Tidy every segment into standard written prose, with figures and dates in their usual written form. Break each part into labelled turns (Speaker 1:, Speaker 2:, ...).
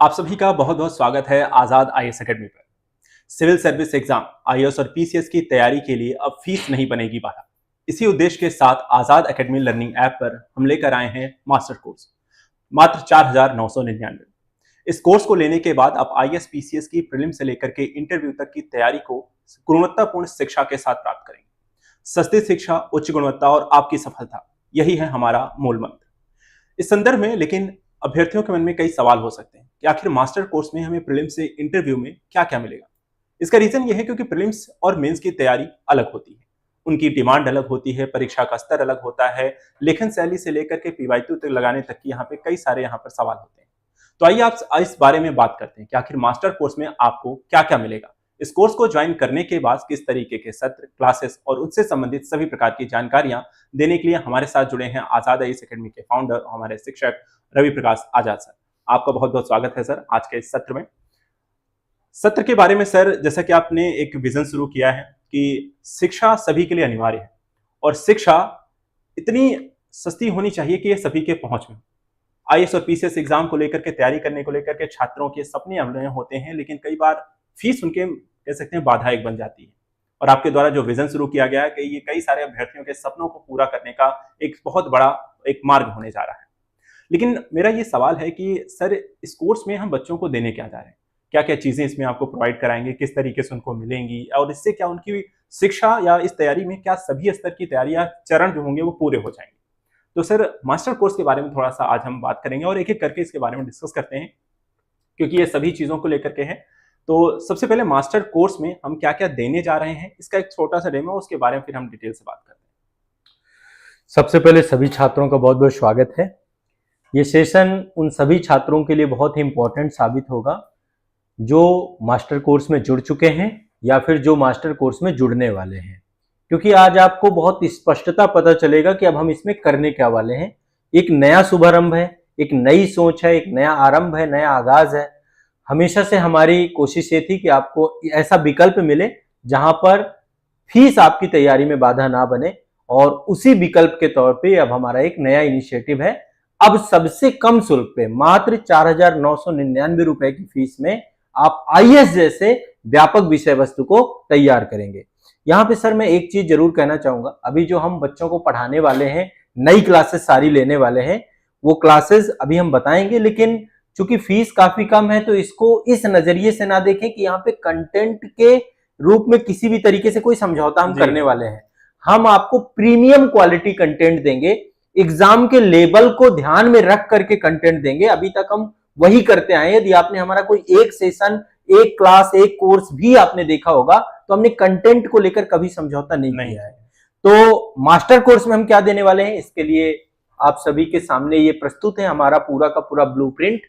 Speaker 1: आप सभी का बहुत बहुत स्वागत है आजाद आईएएस एकेडमी पर। सिविल सर्विस एग्जाम आईएएस और पीसीएस की तैयारी के लिए अब फीस नहीं बनेगी बाधा। इसी उद्देश्य के साथ आजाद एकेडमी लर्निंग ऐप पर हम लेकर आए हैं मास्टर कोर्स मात्र 4,999। इस कोर्स को लेने के बाद आप आईएएस पीसीएस की प्रीलिम से लेकर के इंटरव्यू तक की तैयारी को गुणवत्तापूर्ण शिक्षा के साथ प्राप्त करेंगे। सस्ती शिक्षा, उच्च गुणवत्ता और आपकी सफलता, यही है हमारा मूल मंत्र। इस संदर्भ में लेकिन अभ्यर्थियों के मन में कई सवाल हो सकते हैं कि आखिर मास्टर कोर्स में हमें प्रीलिम्स से इंटरव्यू में क्या क्या मिलेगा। इसका रीजन यह है क्योंकि प्रीलिम्स और मेंस की तैयारी अलग होती है, उनकी डिमांड अलग होती है, परीक्षा का स्तर अलग होता है, लेखन शैली से लेकर के पीवाईक्यू तक लगाने तक की यहाँ पे कई सारे यहाँ पर सवाल होते हैं। तो आइए आप इस बारे में बात करते हैं कि आखिर मास्टर कोर्स में आपको क्या क्या मिलेगा। इस कोर्स को ज्वाइन करने के बाद किस तरीके के सत्र, क्लासेस और उससे संबंधित सभी प्रकार की जानकारियां देने के लिए हमारे साथ जुड़े हैं आजाद आईएएस एकेडमी के फाउंडर और हमारे शिक्षक रवि प्रकाश आजाद सर। आपका बहुत बहुत स्वागत है सर आज के इस सत्र में। सत्र के बारे में सर, जैसा कि आपने एक विजन शुरू किया है कि शिक्षा सभी के लिए अनिवार्य है और शिक्षा इतनी सस्ती होनी चाहिए कि ये सभी के पहुंच में। आईएएस और पीसीएस एग्जाम को लेकर के तैयारी करने को लेकर के छात्रों के सपने अमले होते हैं, लेकिन कई बार फीस उनके कह सकते हैं बाधा एक बन जाती है। और आपके द्वारा जो विजन शुरू किया गया है कि ये कई सारे अभ्यर्थियों के सपनों को पूरा करने का एक बहुत बड़ा एक मार्ग होने जा रहा है। लेकिन मेरा ये सवाल है कि सर, इस कोर्स में हम बच्चों को देने क्या जा रहे हैं, क्या क्या चीजें इसमें आपको प्रोवाइड कराएंगे, किस तरीके से उनको मिलेंगी और इससे क्या उनकी शिक्षा या इस तैयारी में क्या सभी स्तर की तैयारी या चरण जो होंगे वो पूरे हो जाएंगे। तो सर, मास्टर कोर्स के बारे में थोड़ा सा आज हम बात करेंगे और एक एक करके इसके बारे में डिस्कस करते हैं क्योंकि ये सभी चीजों को लेकर के है। तो सबसे पहले मास्टर कोर्स में हम क्या क्या देने जा रहे हैं, इसका एक छोटा सा डेमो, उसके बारे में फिर हम डिटेल से बात करते हैं।
Speaker 2: सबसे पहले सभी छात्रों का बहुत बहुत स्वागत है। ये सेशन उन सभी छात्रों के लिए बहुत ही इंपॉर्टेंट साबित होगा जो मास्टर कोर्स में जुड़ चुके हैं या फिर जो मास्टर कोर्स में जुड़ने वाले हैं, क्योंकि आज आपको बहुत स्पष्टता पता चलेगा कि अब हम इसमें करने क्या वाले हैं। एक नया शुभारंभ है, एक नई सोच है, एक नया आरंभ है, नया आगाज है। हमेशा से हमारी कोशिश ये थी कि आपको ऐसा विकल्प मिले जहां पर फीस आपकी तैयारी में बाधा ना बने, और उसी विकल्प के तौर पे अब हमारा एक नया इनिशिएटिव है। अब सबसे कम शुल्क पे मात्र 4,999 रुपए की फीस में आप आईएएस जैसे व्यापक विषय वस्तु को तैयार करेंगे। यहाँ पे सर मैं एक चीज जरूर कहना चाहूंगा, अभी जो हम बच्चों को पढ़ाने वाले हैं, नई क्लासेस सारी लेने वाले हैं, वो क्लासेस अभी हम बताएंगे, लेकिन चूंकि फीस काफी कम है तो इसको इस नजरिए से ना देखें कि यहाँ पे कंटेंट के रूप में किसी भी तरीके से कोई समझौता हम करने वाले हैं। हम आपको प्रीमियम क्वालिटी कंटेंट देंगे, एग्जाम के लेवल को ध्यान में रख करके कंटेंट देंगे। अभी तक हम वही करते आए। यदि आपने हमारा कोई एक सेशन, एक क्लास, एक कोर्स भी आपने देखा होगा तो हमने कंटेंट को लेकर कभी समझौता नहीं किया है। तो मास्टर कोर्स में हम क्या देने वाले हैं, इसके लिए आप सभी के सामने ये प्रस्तुत है हमारा पूरा का पूरा ब्लूप्रिंट,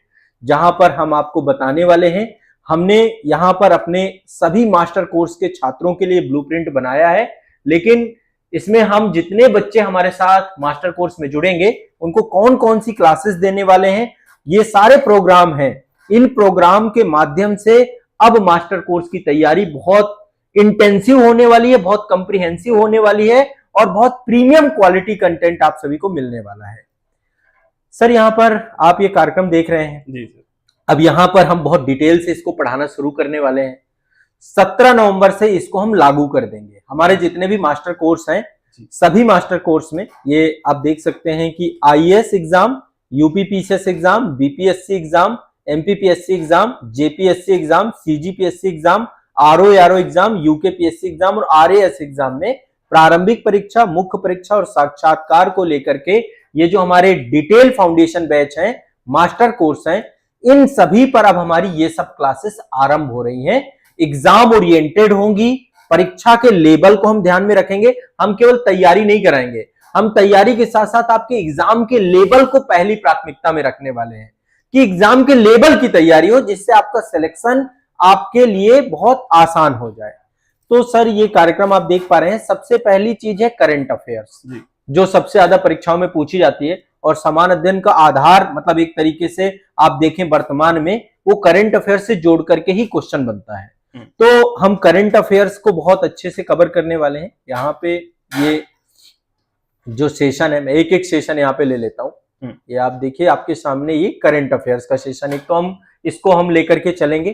Speaker 2: जहां पर हम आपको बताने वाले हैं। हमने यहां पर अपने सभी मास्टर कोर्स के छात्रों के लिए ब्लूप्रिंट बनाया है, लेकिन इसमें हम जितने बच्चे हमारे साथ मास्टर कोर्स में जुड़ेंगे उनको कौन कौन सी क्लासेस देने वाले हैं, ये सारे प्रोग्राम हैं। इन प्रोग्राम के माध्यम से अब मास्टर कोर्स की तैयारी बहुत इंटेंसिव होने वाली है, बहुत कंप्रिहेंसिव होने वाली है और बहुत प्रीमियम क्वालिटी कंटेंट आप सभी को मिलने वाला है। सर, यहाँ पर आप ये कार्यक्रम देख रहे हैं
Speaker 1: जी सर।
Speaker 2: अब यहाँ पर हम बहुत डिटेल से इसको पढ़ाना शुरू करने वाले हैं। 17 नवंबर से इसको हम लागू कर देंगे। हमारे जितने भी मास्टर कोर्स हैं, सभी मास्टर कोर्स में ये आप देख सकते हैं कि IAS exam, UPPCS exam, BPSC exam, MPPSC exam, JPSC exam, CGPSC exam, RO exam, UKPSC exam और आरएएस एग्जाम में प्रारंभिक परीक्षा, मुख्य परीक्षा और साक्षात्कार को लेकर के ये जो हमारे डिटेल फाउंडेशन बैच हैं, मास्टर कोर्स हैं, इन सभी पर अब हमारी ये सब क्लासेस आरंभ हो रही हैं। एग्जाम ओरिएंटेड होंगी, परीक्षा के लेवल को हम ध्यान में रखेंगे। हम केवल तैयारी नहीं कराएंगे, हम तैयारी के साथ साथ आपके एग्जाम के लेवल को पहली प्राथमिकता में रखने वाले हैं कि एग्जाम के लेवल की तैयारी हो, जिससे आपका सिलेक्शन आपके लिए बहुत आसान हो जाए। तो सर, ये कार्यक्रम आप देख पा रहे हैं। सबसे पहली चीज है करंट अफेयर्स, जो सबसे ज्यादा परीक्षाओं में पूछी जाती है और समान अध्ययन का आधार, मतलब एक तरीके से आप देखें वर्तमान में वो करंट अफेयर्स से जोड़ करके ही क्वेश्चन बनता है। तो हम करंट अफेयर्स को बहुत अच्छे से कवर करने वाले हैं। यहाँ पे ये जो सेशन है, मैं एक एक सेशन यहाँ पे ले लेता हूँ। ये आप देखिए आपके सामने, ये करंट अफेयर्स का सेशन, एक तो हम इसको हम लेकर के चलेंगे।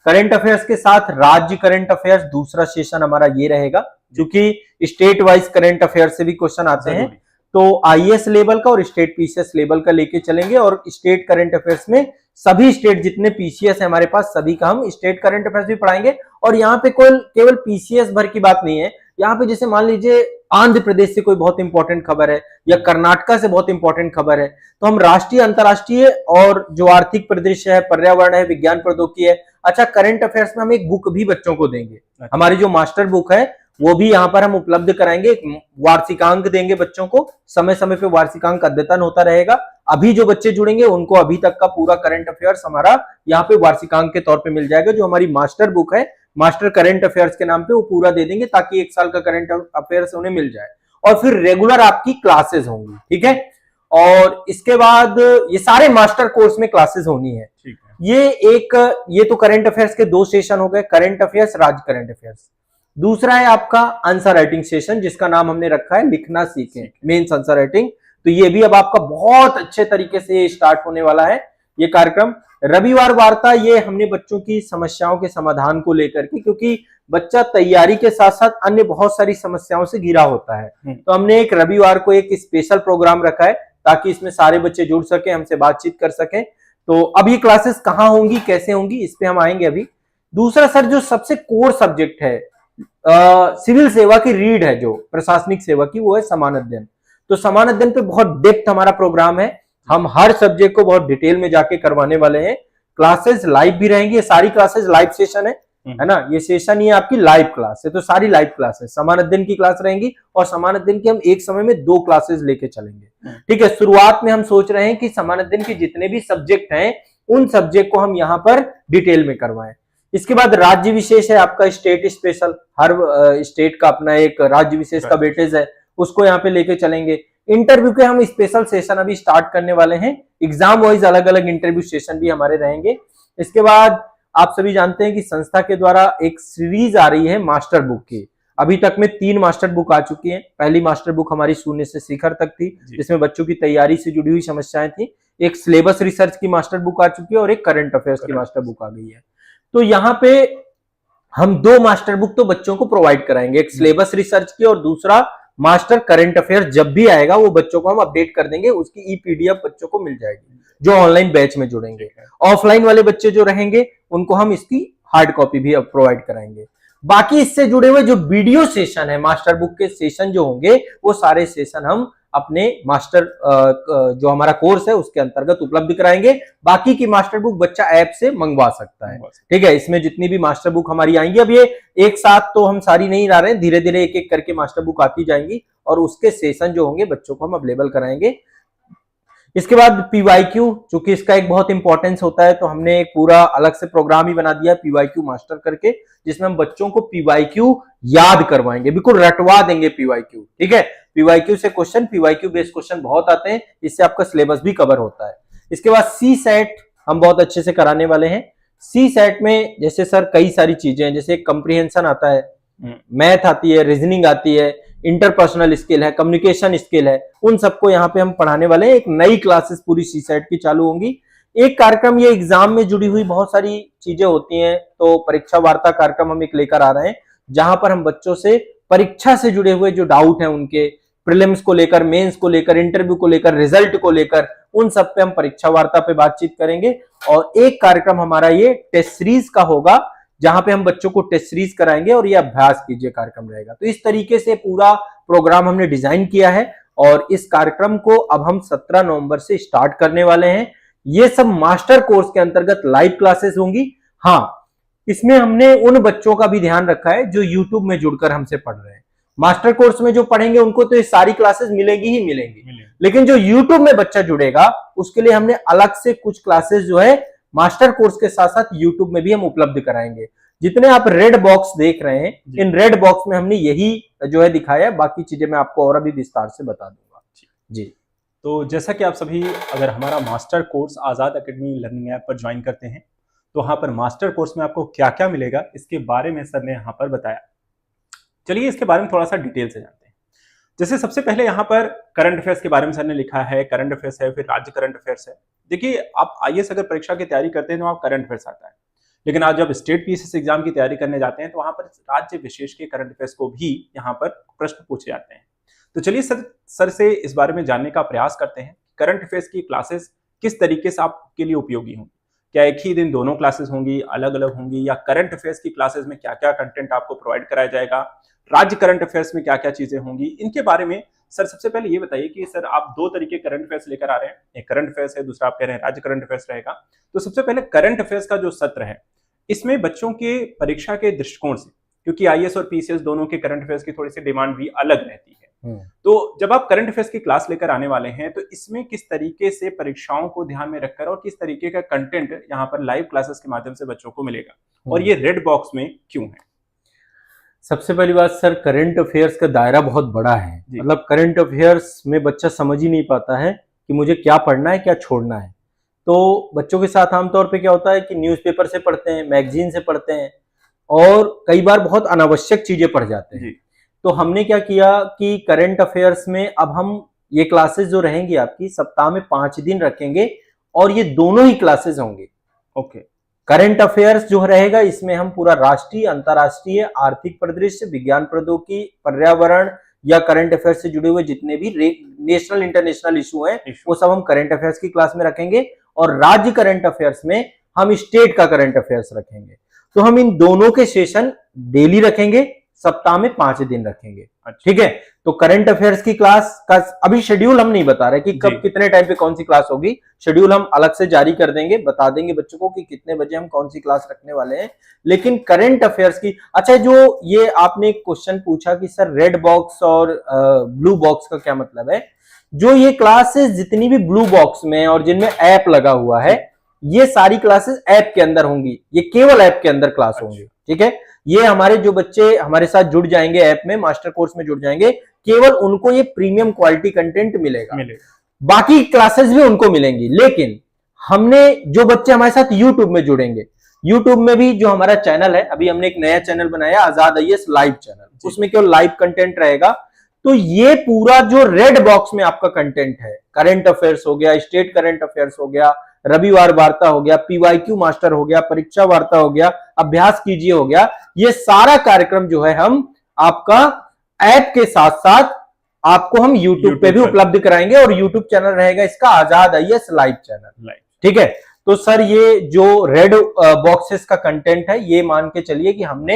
Speaker 2: करंट अफेयर्स के साथ राज्य करंट अफेयर्स दूसरा सेशन हमारा ये रहेगा, क्योंकि स्टेट वाइज करंट अफेयर्स से भी क्वेश्चन आते हैं, तो आईएएस लेवल का और स्टेट पीसीएस लेवल का लेके चलेंगे। और स्टेट करंट अफेयर्स में सभी स्टेट जितने पीसीएस है हमारे पास, सभी का हम स्टेट करंट अफेयर्स भी पढ़ाएंगे। और यहाँ पे केवल पीसीएस भर की बात नहीं है, यहाँ पे जैसे मान लीजिए आंध्र प्रदेश से कोई बहुत इंपॉर्टेंट खबर है या कर्नाटका से बहुत इंपॉर्टेंट खबर है, तो हम राष्ट्रीय, अंतर्राष्ट्रीय और जो आर्थिक परिदृश्य है, पर्यावरण है, विज्ञान प्रौद्योगिकी है, अच्छा करंट अफेयर्स में हम एक बुक भी बच्चों को देंगे। हमारी जो मास्टर बुक है वो भी यहाँ पर हम उपलब्ध कराएंगे। वार्षिकांक देंगे बच्चों को, समय समय पे वार्षिकांक अद्यतन होता रहेगा। अभी जो बच्चे जुड़ेंगे उनको अभी तक का पूरा करंट अफेयर्स हमारा यहाँ पे वार्षिकांक के तौर पे मिल जाएगा। जो हमारी मास्टर बुक है, मास्टर करंट अफेयर्स के नाम पे, वो पूरा दे देंगे ताकि एक साल का करंट अफेयर्स उन्हें मिल जाए। और फिर रेगुलर आपकी क्लासेस होंगी, ठीक है। और इसके बाद ये सारे मास्टर कोर्स में क्लासेस होनी है। ये तो करंट अफेयर्स के 2 सेशन हो गए, करंट अफेयर्स, राज्य करंट अफेयर्स। दूसरा है आपका आंसर राइटिंग सेशन, जिसका नाम हमने रखा है लिखना सीखें, मेंस आंसर राइटिंग। तो ये भी अब आपका बहुत अच्छे तरीके से स्टार्ट होने वाला है ये कार्यक्रम। रविवार वार्ता, ये हमने बच्चों की समस्याओं के समाधान को लेकर के, क्योंकि बच्चा तैयारी के साथ साथ अन्य बहुत सारी समस्याओं से घिरा होता है, तो हमने एक रविवार को एक स्पेशल प्रोग्राम रखा है ताकि इसमें सारे बच्चे जुड़ सके, हमसे बातचीत कर सकें। तो अब ये क्लासेस कहाँ होंगी, कैसे होंगी, इस पे हम आएंगे अभी। दूसरा सर, जो सबसे कोर सब्जेक्ट है सिविल सेवा की रीड है, जो प्रशासनिक सेवा की, वो है समान अध्ययन। तो समान अध्ययन पे बहुत डेप्थ हमारा प्रोग्राम है, हम हर सब्जेक्ट को बहुत डिटेल में जाके करवाने वाले हैं। क्लासेस लाइव भी रहेंगी, ये सारी क्लासेस लाइव सेशन है ना, ये सेशन ये आपकी लाइव क्लास है। तो सारी लाइव क्लासेस समान अध्ययन की क्लास रहेंगी, और समान अध्ययन की हम एक समय में 2 क्लासेस लेके चलेंगे, ठीक है। शुरुआत में हम सोच रहे हैं कि समान अध्ययन के जितने भी सब्जेक्ट हैं उन सब्जेक्ट को हम यहाँ पर डिटेल में करवाएं। इसके बाद राज्य विशेष है आपका, स्टेट स्पेशल, हर स्टेट का अपना एक राज्य विशेष का वेटेज है, उसको यहाँ पे लेके चलेंगे। इंटरव्यू के हम स्पेशल सेशन अभी स्टार्ट करने वाले हैं, एग्जाम वाइज अलग अलग इंटरव्यू सेशन भी हमारे रहेंगे। इसके बाद आप सभी जानते हैं कि संस्था के द्वारा एक सीरीज आ रही है मास्टर बुक की। अभी तक में 3 मास्टर बुक आ चुकी हैं। पहली मास्टर बुक हमारी शून्य से शिखर तक थी, जिसमें बच्चों की तैयारी से जुड़ी हुई समस्याएं थी। एक सिलेबस रिसर्च की मास्टर बुक आ चुकी है और एक करंट अफेयर्स की मास्टर बुक आ गई है। तो यहाँ पे हम 2 मास्टर बुक तो बच्चों को प्रोवाइड कराएंगे, एक सिलेबस रिसर्च की और दूसरा मास्टर करंट अफेयर। जब भी आएगा वो बच्चों को हम अपडेट कर देंगे, उसकी ई-पीडीएफ बच्चों को मिल जाएगी जो ऑनलाइन बैच में जुड़ेंगे। ऑफलाइन वाले बच्चे जो रहेंगे उनको हम इसकी हार्ड कॉपी भी प्रोवाइड कराएंगे। बाकी इससे जुड़े हुए जो वीडियो सेशन है, मास्टर बुक के सेशन जो होंगे, वो सारे सेशन हम अपने मास्टर जो हमारा कोर्स है उसके अंतर्गत उपलब्ध कराएंगे। बाकी की मास्टर बुक बच्चा ऐप से मंगवा सकता है, ठीक है। इसमें जितनी भी मास्टर बुक हमारी आएंगी, अब ये एक साथ तो हम सारी नहीं ला रहे हैं, धीरे धीरे एक एक करके मास्टर बुक आती जाएंगी और उसके सेशन जो होंगे बच्चों को हम अवेलेबल कराएंगे। इसके बाद पीवाईक्यू, चूंकि इसका एक बहुत इंपॉर्टेंस होता है, तो हमने एक पूरा अलग से प्रोग्राम ही बना दिया पीवाईक्यू मास्टर करके, जिसमें हम बच्चों को पीवाईक्यू याद करवाएंगे, बिल्कुल रटवा देंगे पीवाईक्यू, ठीक है। पीवाईक्यू से क्वेश्चन, पीवाईक्यू बेस्ड क्वेश्चन बहुत आते हैं, इससे आपका सिलेबस भी कवर होता है। इसके बाद सी सेट हम बहुत अच्छे से कराने वाले हैं। सी सेट में जैसे सर कई सारी चीजें हैं, जैसे कंप्रीहेंशन आता है, मैथ आती है, रीजनिंग आती है, इंटरपर्सनल स्किल है, कम्युनिकेशन स्किल है, उन सबको यहाँ पे हम पढ़ाने वाले हैं। एक नई क्लासेस पूरी सी सेट की चालू होंगी। एक कार्यक्रम, ये एग्जाम में जुड़ी हुई बहुत सारी चीजें होती हैं, तो परीक्षा वार्ता कार्यक्रम हम एक लेकर आ रहे हैं, जहां पर हम बच्चों से परीक्षा से जुड़े हुए जो डाउट हैं उनके, प्रीलिम्स को लेकर, मेंस को लेकर, इंटरव्यू को लेकर, रिजल्ट को लेकर, उन सब पे हम परीक्षा वार्ता पे बातचीत करेंगे। और एक कार्यक्रम हमारा ये टेस्ट सीरीज का होगा, जहां पे हम बच्चों को टेस्ट सीरीज कराएंगे और ये अभ्यास कीजिए कार्यक्रम रहेगा। तो इस तरीके से पूरा प्रोग्राम हमने डिजाइन किया है और इस कार्यक्रम को अब हम 17 नवंबर से स्टार्ट करने वाले हैं। ये सब मास्टर कोर्स के अंतर्गत लाइव क्लासेस होंगी। हाँ, इसमें हमने उन बच्चों का भी ध्यान रखा है जो यूट्यूब में जुड़कर हमसे पढ़ रहे हैं। मास्टर कोर्स में जो पढ़ेंगे उनको तो ये सारी क्लासेस मिलेगी ही मिलेंगी, लेकिन जो यूट्यूब में बच्चा जुड़ेगा उसके लिए हमने अलग से कुछ क्लासेस जो है मास्टर कोर्स के साथ साथ यूट्यूब में भी हम उपलब्ध कराएंगे। जितने आप रेड बॉक्स देख रहे हैं, इन रेड बॉक्स में हमने यही जो है दिखाया है, बाकी चीजें मैं आपको और अभी विस्तार से बता दूंगा जी।
Speaker 1: तो जैसा कि आप सभी अगर हमारा मास्टर कोर्स आजाद एकेडमी लर्निंग ऐप पर ज्वाइन करते हैं, तो वहां पर मास्टर कोर्स में आपको क्या क्या मिलेगा इसके बारे में सर ने यहाँ पर बताया। चलिए इसके बारे में थोड़ा सा डिटेल से जानते हैं। जैसे सबसे पहले यहाँ पर करंट अफेयर्स के बारे में सर ने लिखा है, करंट अफेयर्स है, फिर राज्य करंट अफेयर्स है। देखिए, आप आईएएस अगर परीक्षा की तैयारी करते हैं तो वहाँ करंट अफेयर्स आता है, लेकिन आज जब स्टेट पीसीएस एग्जाम की तैयारी करने जाते हैं तो वहां पर राज्य विशेष के करंट अफेयर्स को भी यहाँ पर प्रश्न पूछे जाते हैं। तो चलिए सर से इस बारे में जानने का प्रयास करते हैं, करंट अफेयर्स की क्लासेस किस तरीके से आपके लिए उपयोगी होंगी। क्या एक ही दिन दोनों क्लासेस होंगी, अलग अलग होंगी, या करंट अफेयर्स की क्लासेस में क्या क्या कंटेंट आपको प्रोवाइड कराया जाएगा, राज्य करंट अफेयर्स में क्या क्या चीजें होंगी, इनके बारे में सर सबसे पहले ये बताइए कि सर आप दो तरीके करंट अफेयर्स लेकर आ रहे हैं, एक करंट अफेयर्स है, दूसरा आप कह रहे हैं राज्य करंट अफेयर्स रहेगा। तो सबसे पहले करंट अफेयर्स का जो सत्र है, इसमें बच्चों के परीक्षा के दृष्टिकोण से, क्योंकि आईएएस और पीसीएस दोनों के करंट अफेयर्स की थोड़ी सी डिमांड भी अलग रहती है, तो जब आप करंट अफेयर्स की क्लास लेकर आने वाले हैं तो इसमें किस तरीके से परीक्षाओं को ध्यान में रखकर और किस तरीके का कंटेंट यहाँ पर लाइव क्लासेस के माध्यम से बच्चों को मिलेगा, और ये रेड बॉक्स में क्यों है?
Speaker 2: सबसे पहली बात सर, करंट अफेयर्स का दायरा बहुत बड़ा है। मतलब करंट अफेयर्स में बच्चा समझ ही नहीं पाता है कि मुझे क्या पढ़ना है, क्या छोड़ना है। तो बच्चों के साथ आमतौर पे क्या होता है कि न्यूज़पेपर से पढ़ते हैं, मैगजीन से पढ़ते हैं, और कई बार बहुत अनावश्यक चीजें पढ़ जाते हैं। तो हमने क्या किया कि करंट अफेयर्स में अब हम ये क्लासेस जो रहेंगी आपकी सप्ताह में 5 दिन रखेंगे, और ये दोनों ही क्लासेस होंगे।
Speaker 1: ओके।
Speaker 2: करंट अफेयर्स जो रहेगा इसमें हम पूरा राष्ट्रीय, अंतर्राष्ट्रीय, आर्थिक परिदृश्य, विज्ञान प्रौद्योगिकी, पर्यावरण या करंट अफेयर्स से जुड़े हुए जितने भी नेशनल इंटरनेशनल इशू हैं वो सब हम करंट अफेयर्स की क्लास में रखेंगे, और राज्य करंट अफेयर्स में हम स्टेट का करंट अफेयर्स रखेंगे। तो हम इन दोनों के सेशन डेली रखेंगे, सप्ताह में 5 दिन रखेंगे। ठीक है। तो करंट अफेयर्स की क्लास का अभी शेड्यूल हम नहीं बता रहे कि कब कितने टाइम पे कौन सी क्लास होगी। शेड्यूल हम अलग से जारी कर देंगे, बता देंगे बच्चों को कि कितने बजे हम कौन सी क्लास रखने वाले हैं। लेकिन करंट अफेयर्स की, अच्छा, जो ये आपने क्वेश्चन पूछा कि सर रेड बॉक्स और ब्लू बॉक्स का क्या मतलब है, जो ये क्लासेस जितनी भी ब्लू बॉक्स में और जिनमें ऐप लगा हुआ है, ये सारी क्लासेस ऐप के अंदर होंगी, ये केवल ऐप के अंदर क्लास होंगी। ठीक है। ये हमारे जो बच्चे हमारे साथ जुड़ जाएंगे, ऐप में मास्टर कोर्स में जुड़ जाएंगे, केवल उनको ये प्रीमियम क्वालिटी कंटेंट मिलेगा। बाकी क्लासेस भी उनको मिलेंगी। लेकिन हमने जो बच्चे हमारे साथ यूट्यूब में जुड़ेंगे, यूट्यूब में भी जो हमारा चैनल है, अभी हमने एक नया चैनल बनाया आजाद आईएएस लाइव चैनल, उसमें केवल लाइव कंटेंट रहेगा। तो ये पूरा जो रेड बॉक्स में आपका कंटेंट है, करंट अफेयर्स हो गया, स्टेट करंट अफेयर्स हो गया, रविवार वार्ता हो गया, पीवाईक्यू मास्टर हो गया, परीक्षा वार्ता हो गया, अभ्यास कीजिए हो गया, ये सारा कार्यक्रम जो है हम आपका ऐप के साथ साथ आपको हम YouTube पे भी उपलब्ध कराएंगे, और YouTube चैनल रहेगा इसका आजाद आईएएस लाइव चैनल। ठीक है। तो सर ये जो रेड बॉक्सेस का कंटेंट है, ये मान के चलिए कि हम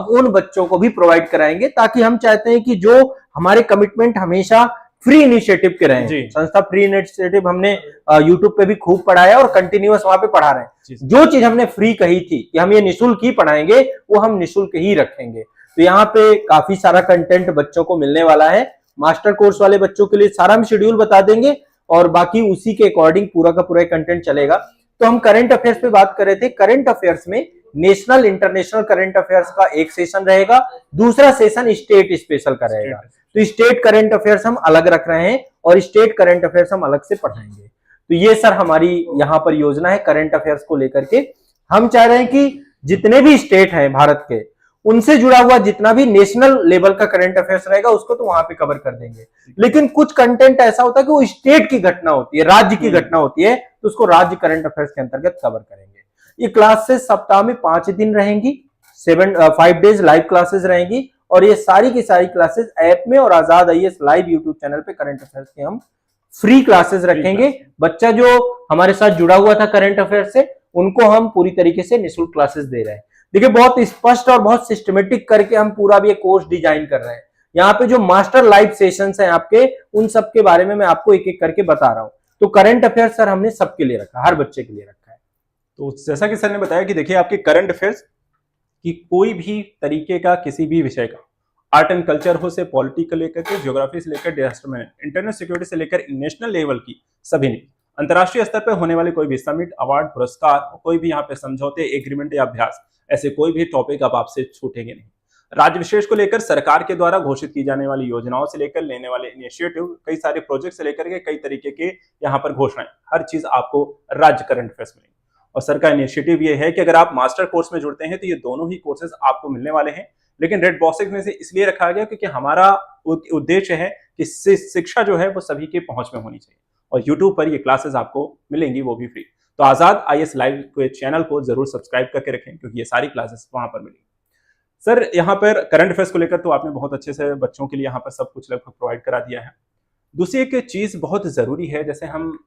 Speaker 2: उन बच्चों को भी प्रोवाइड कराएंगे, ताकि हम चाहते हैं कि जो हमारे कमिटमेंट हमेशा फ्री इनिशिएटिव के रहे। संस्था फ्री इनिशिएटिव हमने यूट्यूब पे भी खूब पढ़ाया और कंटिन्यूअस वहां पे पढ़ा रहे हैं। जो चीज हमने फ्री कही थी कि हम ये निःशुल्क ही पढ़ाएंगे, वो हम निःशुल्क ही रखेंगे। तो यहाँ पे काफी सारा कंटेंट बच्चों को मिलने वाला है। मास्टर कोर्स वाले बच्चों के लिए सारा हम शेड्यूल बता देंगे, और बाकी उसी के अकॉर्डिंग पूरा का पूरा कंटेंट चलेगा। तो हम करंट अफेयर्स पे बात कर रहे थे। करंट अफेयर्स में नेशनल इंटरनेशनल करंट अफेयर्स का एक सेशन रहेगा, दूसरा सेशन स्टेट स्पेशल का रहेगा। तो स्टेट करंट अफेयर्स हम अलग रख रहे हैं, और स्टेट करंट अफेयर्स हम अलग से पढ़ाएंगे। तो ये सर हमारी यहाँ पर योजना है करंट अफेयर्स को लेकर के। हम चाह रहे हैं कि जितने भी स्टेट हैं भारत के, उनसे जुड़ा हुआ जितना भी नेशनल लेवल का करंट अफेयर्स रहेगा उसको तो वहां पे कवर कर देंगे। लेकिन कुछ कंटेंट ऐसा होता है कि वो स्टेट की घटना होती है, राज्य की घटना होती है, तो उसको राज्य करंट अफेयर्स के अंतर्गत कवर करेंगे। ये क्लासेस सप्ताह में 5 दिन रहेंगी, 5 डेज लाइव क्लासेस रहेंगी, और ये सारी की सारी क्लासेस ऐप में और आजाद आईएएस लाइव यूट्यूब चैनल पे करंट अफेयर्स के हम फ्री क्लासेस रखेंगे। बच्चा जो हमारे साथ जुड़ा हुआ था करंट अफेयर्स से, उनको हम पूरी तरीके से निःशुल्क क्लासेस दे रहे हैं। देखिए, बहुत स्पष्ट और बहुत सिस्टमेटिक करके हम पूरा भी ये कोर्स डिजाइन कर रहे हैं। यहाँ पे जो मास्टर लाइव सेशंस हैं आपके, उन सब के बारे में मैं आपको एक एक करके बता रहा हूँ। तो करंट अफेयर्स सर हमने सबके लिए रखा, हर बच्चे के लिए रखा है।
Speaker 1: तो जैसा कि सर ने बताया कि देखिए, आपके करंट अफेयर्स कि कोई भी तरीके का किसी भी विषय का, आर्ट एंड कल्चर हो से पॉलिटिकल लेकर के, ज्योग्राफी से लेकर डिजास्टर मैनेजमेंट, इंटरनल सिक्योरिटी से लेकर नेशनल लेवल की सभी ने, अंतर्राष्ट्रीय स्तर पर होने वाले कोई भी समिट, अवार्ड, पुरस्कार, कोई भी यहाँ पे समझौते, एग्रीमेंट या अभ्यास, ऐसे कोई भी टॉपिक अब आपसे छूटेंगे नहीं। राज्य विशेष को लेकर सरकार के द्वारा घोषित की जाने वाली योजनाओं से लेकर लेने वाले इनिशिएटिव, कई सारे प्रोजेक्ट से लेकर के कई तरीके के यहाँ पर घोषणाएं, हर चीज आपको राज्य करंट अफेयर्स मिलेंगी। और सर का इनिशिएटिव ये है कि अगर आप मास्टर कोर्स में जुड़ते हैं तो ये दोनों ही कोर्सेज आपको मिलने वाले हैं। लेकिन रेड बॉक्सेस में से इसलिए रखा गया क्योंकि हमारा उद्देश्य है कि शिक्षा जो है वो सभी के पहुंच में होनी चाहिए, और यूट्यूब पर ये क्लासेस आपको मिलेंगी, वो भी फ्री। तो आजाद आईएएस लाइव के चैनल को जरूर सब्सक्राइब करके रखें, क्योंकि ये सारी क्लासेस वहां पर मिलेंगी। सर, यहाँ पर करंट अफेयर्स को लेकर तो आपने बहुत अच्छे से बच्चों के लिए यहाँ पर सब कुछ लगभग प्रोवाइड करा दिया है। दूसरी एक चीज बहुत जरूरी है, जैसे हम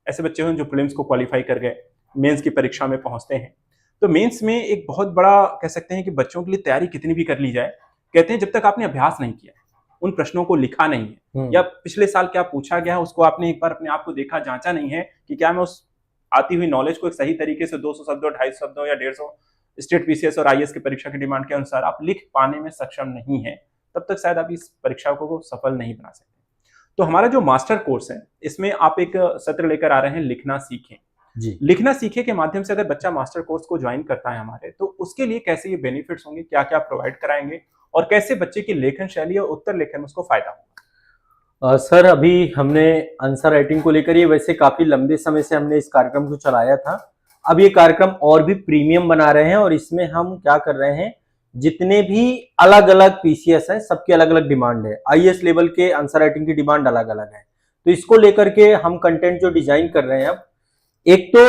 Speaker 1: ऐसे बच्चे हैं जो प्रीलिम्स को क्वालिफाई कर गए, मेंस की परीक्षा में पहुंचते हैं, तो मेंस में एक बहुत बड़ा कह सकते हैं कि बच्चों के लिए तैयारी कितनी भी कर ली जाए, कहते हैं जब तक आपने अभ्यास नहीं किया, उन प्रश्नों को लिखा नहीं है, या पिछले साल क्या पूछा गया उसको आपने एक बार अपने आप को देखा, जांचा नहीं है कि क्या मैं उस आती हुई नॉलेज को एक सही तरीके से 200 शब्दों, 250 शब्दों या 150 स्टेट पीसीएस और आईएएस की परीक्षा की डिमांड के अनुसार आप लिख पाने में सक्षम नहीं है, तब तक शायद आप इस परीक्षा को सफल नहीं बना सकते। तो हमारा जो मास्टर कोर्स है, इसमें आप एक सत्र लेकर आ रहे हैं, लिखना सीखें।
Speaker 2: जी।
Speaker 1: लिखना सीखे के माध्यम से अगर बच्चा मास्टर कोर्स को ज्वाइन करता है हमारे, तो उसके लिए कैसे ये बेनिफिट्स होंगे, क्या क्या प्रोवाइड कराएंगे, और कैसे बच्चे की लेखन शैली और उत्तर लेखन में उसको फायदा होगा?
Speaker 2: सर, अभी हमने आंसर राइटिंग को लेकर, ये वैसे काफी लंबे समय से हमने इस कार्यक्रम को चलाया था। अब ये कार्यक्रम और भी प्रीमियम बना रहे हैं, और इसमें हम क्या कर रहे हैं, जितने भी अलग अलग पीसीएस है सबकी अलग अलग डिमांड है। आईएएस लेवल के आंसर राइटिंग की डिमांड अलग अलग है, तो इसको लेकर के हम कंटेंट जो डिजाइन कर रहे हैं, अब एक तो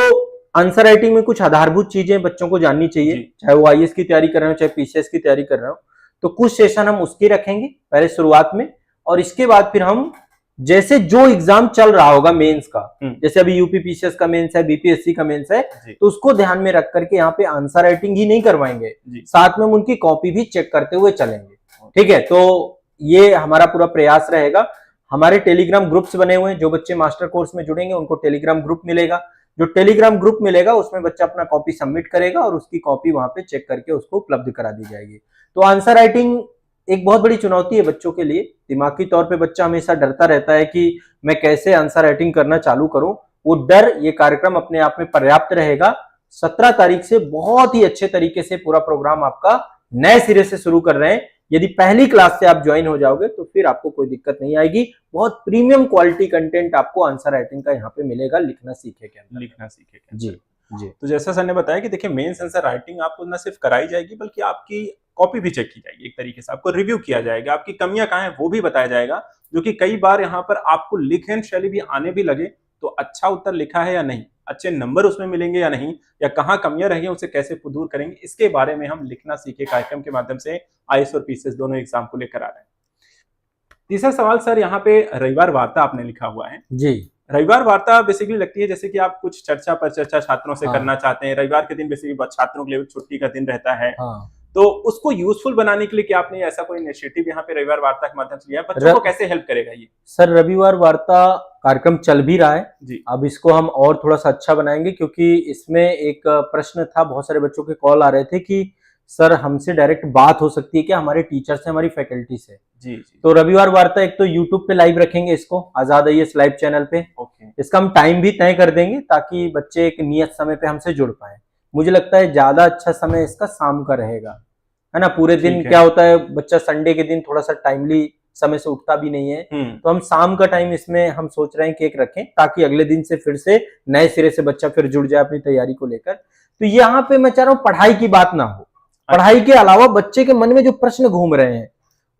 Speaker 2: आंसर राइटिंग में कुछ आधारभूत चीजें बच्चों को जाननी चाहिए, चाहे वो आईएएस की तैयारी कर रहे हो चाहे पीसीएस की तैयारी कर रहे हो, तो कुछ सेशन हम उसके रखेंगे पहले शुरुआत में, और इसके बाद फिर हम जैसे जो एग्जाम चल रहा होगा मेंस का, जैसे अभी यूपी पीसीएस का मेंस है, बीपीएससी का मेंस है, तो उसको ध्यान में रख करके यहाँ पे आंसर राइटिंग ही नहीं करवाएंगे, साथ में हम उनकी कॉपी भी चेक करते हुए चलेंगे। ठीक है, तो ये हमारा पूरा प्रयास रहेगा। हमारे टेलीग्राम ग्रुप्स बने हुए हैं, जो बच्चे मास्टर कोर्स में जुड़ेंगे उनको टेलीग्राम ग्रुप मिलेगा। जो टेलीग्राम ग्रुप मिलेगा उसमें बच्चा अपना कॉपी सबमिट करेगा और उसकी कॉपी वहां पे चेक करके उसको उपलब्ध करा दी जाएगी। तो आंसर राइटिंग एक बहुत बड़ी चुनौती है बच्चों के लिए। दिमागी तौर पे बच्चा हमेशा डरता रहता है कि मैं कैसे आंसर राइटिंग करना चालू करूं। वो डर, ये कार्यक्रम अपने आप में पर्याप्त रहेगा। 17 तारीख से बहुत ही अच्छे तरीके से पूरा प्रोग्राम आपका नए सिरे से शुरू कर रहे हैं। यदि पहली क्लास से आप ज्वाइन हो जाओगे तो फिर आपको कोई दिक्कत नहीं आएगी। बहुत प्रीमियम क्वालिटी कंटेंट आपको आंसर राइटिंग का यहाँ पे मिलेगा, लिखना सीखे के अंदर।
Speaker 1: लिखना सीखे के
Speaker 2: जी जी।
Speaker 1: तो जैसा सर ने बताया कि देखिए मेंस आंसर राइटिंग आपको न सिर्फ कराई जाएगी बल्कि आपकी कॉपी भी चेक की जाएगी, एक तरीके से आपको रिव्यू किया जाएगा, आपकी कमियां कहाँ हैं वो भी बताया जाएगा, जो कि कई बार यहाँ पर आपको लिखन शैली भी आने भी लगे तो अच्छा उत्तर लिखा है या नहीं, अच्छे नंबर उसमें मिलेंगे या नहीं, या कहाँ कमियां रही उसे कैसे दूर करेंगे, इसके बारे में हम लिखना सीखे कार्यक्रम के माध्यम से आईएएस और पीसीएस दोनों एग्जाम को लेकर आ रहे हैं। तीसरा सवाल सर, यहाँ पे रविवार वार्ता आपने लिखा हुआ है
Speaker 2: जी।
Speaker 1: रविवार वार्ता बेसिकली लगती है जैसे कि आप कुछ चर्चा पर चर्चा छात्रों से करना चाहते हैं। रविवार के दिन बेसिकली छात्रों के लिए छुट्टी का दिन रहता है, तो उसको यूजफुल बनाने के लिए क्या आपने ऐसा कोई इनिशिएटिव यहाँ पे रविवार वार्ता के माध्यम से लिया? बच्चों को कैसे हेल्प करेगा ये?
Speaker 2: सर, रविवार वार्ता कार्यक्रम चल भी रहा है जी। अब इसको हम और थोड़ा सा अच्छा बनाएंगे, क्योंकि इसमें एक प्रश्न था, बहुत सारे बच्चों के कॉल आ रहे थे कि सर हमसे डायरेक्ट बात हो सकती है क्या हमारे टीचर से, हमारी फैकल्टी से? जी। तो रविवार वार्ता एक तो यूट्यूब पे लाइव रखेंगे इसको, आजाद आईएएस लाइव चैनल पे। इसका हम टाइम भी तय कर देंगे ताकि बच्चे एक नियत समय पे हमसे जुड़ पाए। मुझे लगता है ज्यादा अच्छा समय इसका शाम का रहेगा, है ना। पूरे दिन क्या होता है, बच्चा संडे के दिन थोड़ा सा टाइमली समय से उठता भी नहीं है, तो हम शाम का टाइम इसमें हम सोच रहे हैं कि एक रखें, ताकि अगले दिन से फिर से नए सिरे से बच्चा फिर जुड़ जाए अपनी तैयारी को लेकर। तो यहाँ पे मैं चाह रहा हूँ पढ़ाई की बात ना हो, पढ़ाई के अलावा बच्चे के मन में जो प्रश्न घूम रहे हैं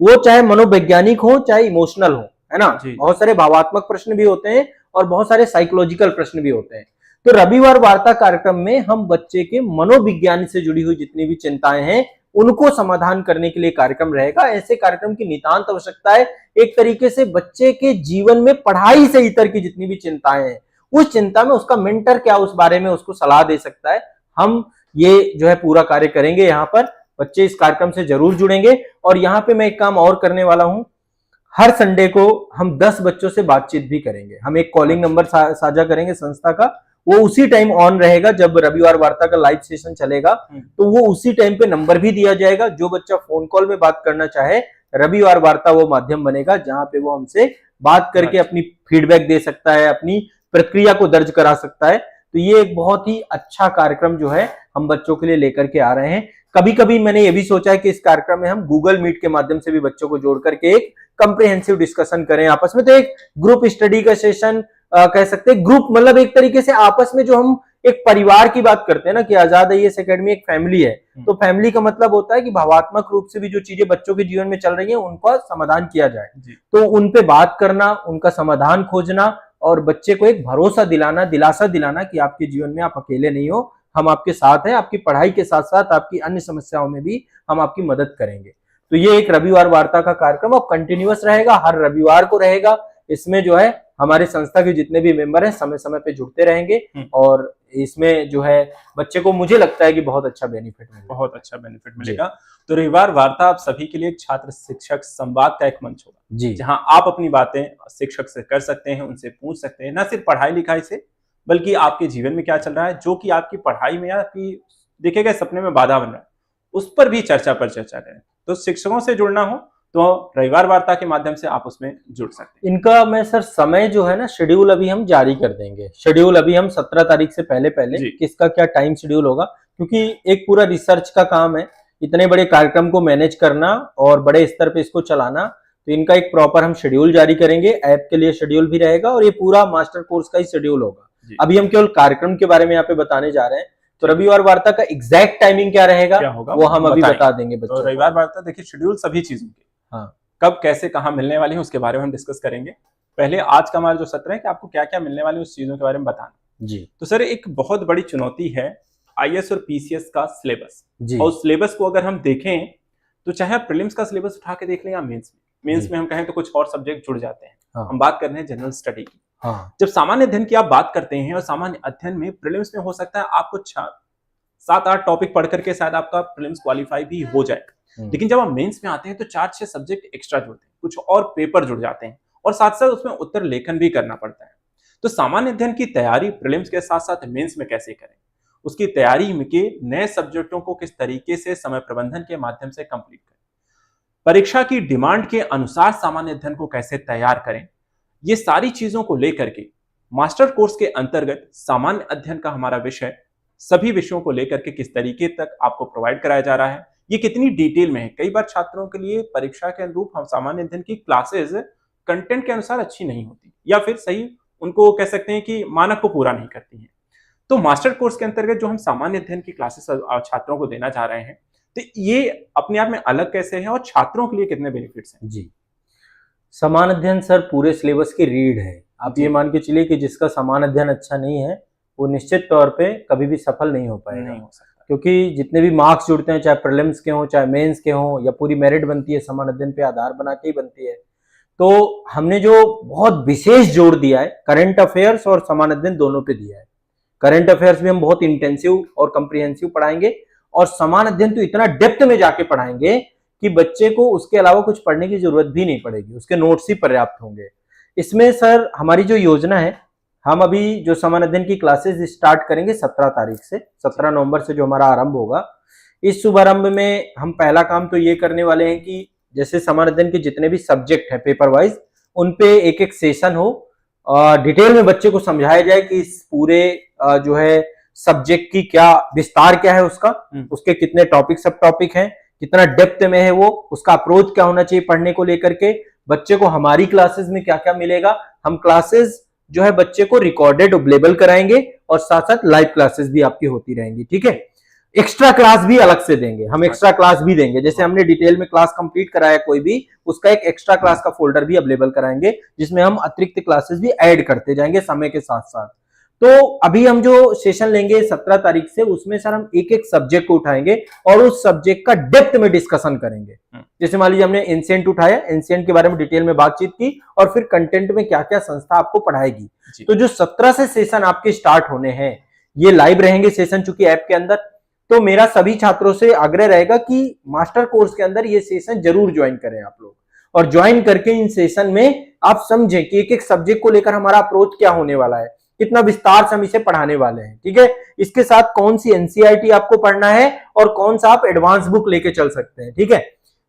Speaker 2: वो चाहे मनोवैज्ञानिक हो चाहे इमोशनल हो, है ना। बहुत सारे भावात्मक प्रश्न भी होते हैं और बहुत सारे साइकोलॉजिकल प्रश्न भी होते हैं। तो रविवार वार्ता कार्यक्रम में हम बच्चे के मनोविज्ञान से जुड़ी हुई जितनी भी चिंताएं हैं उनको समाधान करने के लिए कार्यक्रम रहेगा। ऐसे कार्यक्रम की नितांत आवश्यकता है। एक तरीके से बच्चे के जीवन में पढ़ाई से इतर की जितनी भी चिंताएं हैं, उस चिंता में उसका मेंटर क्या उस बारे में उसको सलाह दे सकता है, हम ये जो है पूरा कार्य करेंगे। यहाँ पर बच्चे इस कार्यक्रम से जरूर जुड़ेंगे। और यहाँ पे मैं एक काम और करने वाला हूँ, हर संडे को हम 10 बच्चों से बातचीत भी करेंगे। हम एक कॉलिंग नंबर साझा करेंगे संस्था का, वो उसी टाइम ऑन रहेगा जब रविवार वार्ता का लाइव सेशन चलेगा, तो वो उसी टाइम पे नंबर भी दिया जाएगा। जो बच्चा फोन कॉल में बात करना चाहे, रविवार वार्ता वो माध्यम बनेगा जहां पे वो हमसे बात करके अपनी फीडबैक दे सकता है, अपनी प्रक्रिया को दर्ज करा सकता है। तो ये एक बहुत ही अच्छा कार्यक्रम जो है हम बच्चों के लिए लेकर के आ रहे हैं। कभी कभी मैंने ये भी सोचा है कि इस कार्यक्रम में हम गूगल मीट के माध्यम से भी बच्चों को जोड़ करके एक कंप्रिहेंसिव डिस्कशन करें आपस में। तो एक ग्रुप स्टडी का सेशन कह सकते हैं, ग्रुप मतलब एक तरीके से आपस में जो हम एक परिवार की बात करते हैं ना कि आजाद आईएएस एकेडमी एक फैमिली है, तो फैमिली का मतलब होता है कि भावात्मक रूप से भी जो चीजें बच्चों के जीवन में चल रही है उनका समाधान किया जाए। तो उन पे बात करना, उनका समाधान खोजना और बच्चे को एक भरोसा दिलाना, दिलासा दिलाना कि आपके जीवन में आप अकेले नहीं हो, हम आपके साथ हैं, आपकी पढ़ाई के साथ साथ आपकी अन्य समस्याओं में भी हम आपकी मदद करेंगे। तो ये एक रविवार वार्ता का कार्यक्रम अब कंटिन्यूअस रहेगा, हर रविवार को रहेगा। इसमें जो है हमारे संस्था के जितने भी मेंबर हैं समय समय पे जुड़ते रहेंगे और इसमें जो है बच्चे को मुझे लगता है कि बहुत अच्छा बेनिफिट
Speaker 1: मिलेगा। तो रविवार वार्ता आप सभी के लिए एक छात्र शिक्षक संवाद का एक मंच होगा
Speaker 2: जी,
Speaker 1: जहां आप अपनी बातें शिक्षक से कर सकते हैं, उनसे पूछ सकते हैं, न सिर्फ पढ़ाई लिखाई से बल्कि आपके जीवन में क्या चल रहा है, जो कि आपकी पढ़ाई में या आपकी देखे गए सपने में बाधा बन रहा है, उस पर भी चर्चा करें। तो शिक्षकों से जुड़ना हो तो रविवार वार्ता के माध्यम से आप उसमें जुड़ सकते हैं।
Speaker 2: इनका मैं सर समय जो है ना शेड्यूल अभी हम जारी कर देंगे। शेड्यूल अभी हम 17 तारीख से पहले किसका क्या टाइम शेड्यूल होगा, क्योंकि एक पूरा रिसर्च का काम है, इतने बड़े कार्यक्रम को मैनेज करना और बड़े स्तर पे इसको चलाना। तो इनका एक प्रॉपर हम शेड्यूल जारी करेंगे, ऐप के लिए शेड्यूल भी रहेगा और ये पूरा मास्टर कोर्स का ही शेड्यूल होगा। अभी हम केवल कार्यक्रम के बारे में यहाँ पे बताने जा रहे हैं। तो रविवार वार्ता का एग्जैक्ट टाइमिंग क्या रहेगा वो हम अभी बता देंगे बच्चों
Speaker 1: को। रविवार वार्ता देखिए शेड्यूल सभी चीजों के कब कैसे कहाँ मिलने वाली है उसके बारे में हम डिस्कस करेंगे। पहले आज का हमारा जो सत्र है कि आपको क्या क्या मिलने वाली है उस चीजों के बारे में बताना
Speaker 2: जी।
Speaker 1: तो सर एक बहुत बड़ी चुनौती है आईएएस और पीसीएस का सिलेबस। और सिलेबस को अगर हम देखें तो चाहे आप प्रीलिम्स का सिलेबस उठा के देख लें या मेंस में हम कहें तो कुछ और सब्जेक्ट जुड़ जाते हैं। हम बात कर रहे हैं जनरल स्टडी की। जब सामान्य अध्ययन की आप बात करते हैं और सामान्य अध्ययन में प्रीलिम्स में हो सकता है आपको 7-8 टॉपिक पढ़ करके शायद आपका प्रीलिम्स क्वालिफाई भी हो जाए, लेकिन जब आप मेंस में आते हैं तो 4-6 सब्जेक्ट एक्स्ट्रा जुड़ते हैं, कुछ और पेपर जुड़ जाते हैं और साथ साथ उसमें उत्तर लेखन भी करना पड़ता है। तो सामान्य अध्ययन की तैयारी प्रीलिम्स के साथ साथ मेंस में कैसे करें, उसकी तैयारी के नए सब्जेक्टों को किस तरीके से समय प्रबंधन के माध्यम से कंप्लीट करें, परीक्षा की डिमांड के अनुसार सामान्य अध्ययन को कैसे तैयार करें, ये सारी चीजों को लेकर के मास्टर कोर्स के अंतर्गत सामान्य अध्ययन का हमारा विषय सभी विषयों को लेकर के किस तरीके तक आपको प्रोवाइड कराया जा रहा है, ये कितनी डिटेल में है। कई बार छात्रों के लिए परीक्षा के अनुरूप हम सामान्य अध्ययन की क्लासेस कंटेंट के अनुसार अच्छी नहीं होती या फिर सही उनको कह सकते हैं कि मानक को पूरा नहीं करती हैं। तो मास्टर कोर्स के अंतर्गत जो हम सामान्य अध्ययन की क्लासेस छात्रों को देना चाह रहे हैं तो ये अपने आप में अलग कैसे है और छात्रों के लिए कितने बेनिफिट्स हैं?
Speaker 2: जी, समान अध्ययन सर पूरे सिलेबस की रीढ़ है। आप ये मान के चलिए कि जिसका समान अध्ययन अच्छा नहीं है वो निश्चित तौर पे कभी भी सफल नहीं हो पाएगा, नहीं हो सकता, क्योंकि जितने भी मार्क्स जुड़ते हैं चाहे प्रीलिम्स के हों चाहे मेंस के हों या पूरी मेरिट बनती है समान अध्ययन पे आधार बना के ही बनती है। तो हमने जो बहुत विशेष जोर दिया है करंट अफेयर्स और समान अध्ययन दोनों पे दिया है। करंट अफेयर्स भी हम बहुत इंटेंसिव और कम्प्रिहेंसिव पढ़ाएंगे और समान अध्ययन तो इतना डेप्थ में जाके पढ़ाएंगे कि बच्चे को उसके अलावा कुछ पढ़ने की जरूरत भी नहीं पड़ेगी, उसके नोट्स ही पर्याप्त होंगे। इसमें सर हमारी जो योजना है, हम अभी जो समान अध्ययन की क्लासेस स्टार्ट करेंगे 17 तारीख से, 17 नवंबर से जो हमारा आरंभ होगा। इस शुभारंभ में हम पहला काम तो ये करने वाले हैं कि जैसे समान अध्ययन के जितने भी सब्जेक्ट है पेपर वाइज उन पे एक एक सेशन हो, डिटेल में बच्चे को समझाया जाए कि इस पूरे जो है सब्जेक्ट की क्या विस्तार क्या है, उसके कितने टॉपिक सब टॉपिक हैं, कितना डेप्थ में है वो, उसका अप्रोच क्या होना चाहिए पढ़ने को लेकर के, बच्चे को हमारी क्लासेस में क्या क्या मिलेगा। हम क्लासेस जो है बच्चे को रिकॉर्डेड अवेलेबल कराएंगे और साथ साथ लाइव क्लासेस भी आपकी होती रहेंगी। ठीक है, एक्स्ट्रा क्लास भी अलग से देंगे, हम एक्स्ट्रा क्लास भी देंगे। जैसे हमने डिटेल में क्लास कंप्लीट कराया कोई भी, उसका एक एक्स्ट्रा क्लास का फोल्डर भी अवेलेबल कराएंगे जिसमें हम अतिरिक्त क्लासेस भी ऐड करते जाएंगे समय के साथ साथ। तो अभी हम जो सेशन लेंगे 17 तारीख से उसमें सर हम एक एक सब्जेक्ट को उठाएंगे और उस सब्जेक्ट का डेप्थ में डिस्कशन करेंगे। जैसे मान लीजिए हमने एंशिएंट उठाया, एंशिएंट के बारे में डिटेल में बातचीत की और फिर कंटेंट में क्या क्या संस्था आपको पढ़ाएगी। तो जो 17 से सेशन आपके स्टार्ट होने हैं ये लाइव रहेंगे सेशन चूंकि ऐप के अंदर। तो मेरा सभी छात्रों से आग्रह रहेगा कि मास्टर कोर्स के अंदर ये सेशन जरूर ज्वाइन करें आप लोग, और ज्वाइन करके इन सेशन में आप समझें कि एक एक सब्जेक्ट को लेकर हमारा अप्रोच क्या होने वाला है, कितना विस्तार से हम इसे पढ़ाने वाले हैं। ठीक है, इसके साथ कौन सी एनसीईआरटी आपको पढ़ना है और कौन सा आप एडवांस बुक लेके चल सकते हैं। ठीक है,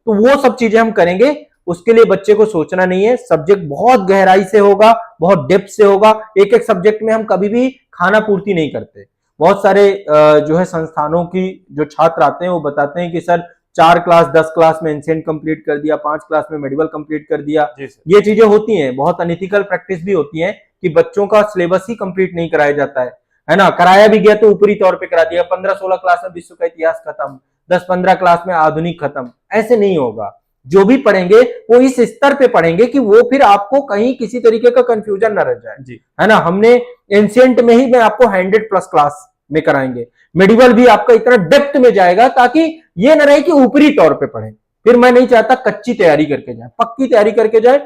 Speaker 2: तो वो सब चीजें हम करेंगे। उसके लिए बच्चे को सोचना नहीं है, सब्जेक्ट बहुत गहराई से होगा, बहुत डेप्थ से होगा। एक एक सब्जेक्ट में हम कभी भी खाना पूर्ति नहीं करते। बहुत सारे जो है संस्थानों की जो छात्र आते हैं वो बताते हैं कि सर 4 क्लास 10 क्लास में एंशिएंट कंप्लीट कर दिया, 5 क्लास में मेडिवल कंप्लीट कर दिया। ये चीजें होती हैं, बहुत अनइथिकल प्रैक्टिस भी होती है कि बच्चों का सिलेबस ही कंप्लीट नहीं कराया जाता है। है ना, कराया भी गया तो ऊपरी तौर पे करा दिया, 15-16 क्लास में विश्व का इतिहास खत्म, 10-15 क्लास में आधुनिक खत्म, ऐसे नहीं होगा। जो भी पढ़ेंगे वो इस स्तर पे पढ़ेंगे कि वो फिर आपको कहीं किसी तरीके का कंफ्यूजन न रह जाए
Speaker 1: जी।
Speaker 2: है ना। हमने एंशिएंट में ही मैं आपको 100+ क्लास में कराएंगे, मेडिवल भी आपका इतना डेप्थ में जाएगा ताकि ये ना रहे कि ऊपरी तौर पे पढ़े। फिर मैं नहीं चाहता कच्ची तैयारी करके जाए, पक्की तैयारी करके जाए।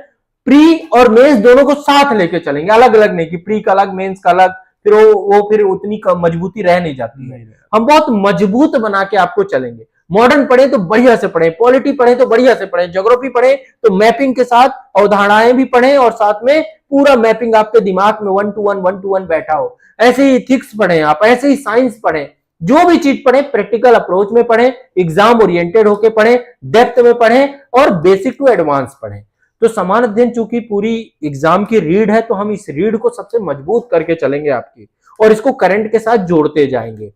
Speaker 2: प्री और मेंस दोनों को साथ लेके चलेंगे, अलग अलग नहीं कि प्री का अलग मेंस का अलग, फिर वो फिर उतनी मजबूती रह नहीं जाती है। हम बहुत मजबूत बना के आपको चलेंगे। मॉडर्न पढ़े तो बढ़िया से पढ़े, पॉलिटी पढ़े तो बढ़िया से पढ़े, ज्योग्राफी पढ़े तो मैपिंग के साथ अवधारणाएं भी पढ़े और साथ में पूरा मैपिंग आपके दिमाग में 1-to-1 बैठा हो। ऐसे ही इथिक्स पढ़े आप, ऐसे ही साइंस पढ़े, जो भी चीज पढ़े प्रैक्टिकल अप्रोच में पढ़े, एग्जाम ओरिएंटेड होके पढ़े, डेप्थ में पढ़े और बेसिक टू एडवांस पढ़े। तो समान अध्ययन चूंकि पूरी एग्जाम की रीड है तो हम इस रीड को सबसे मजबूत करके चलेंगे आपकी, और इसको करंट के साथ जोड़ते जाएंगे।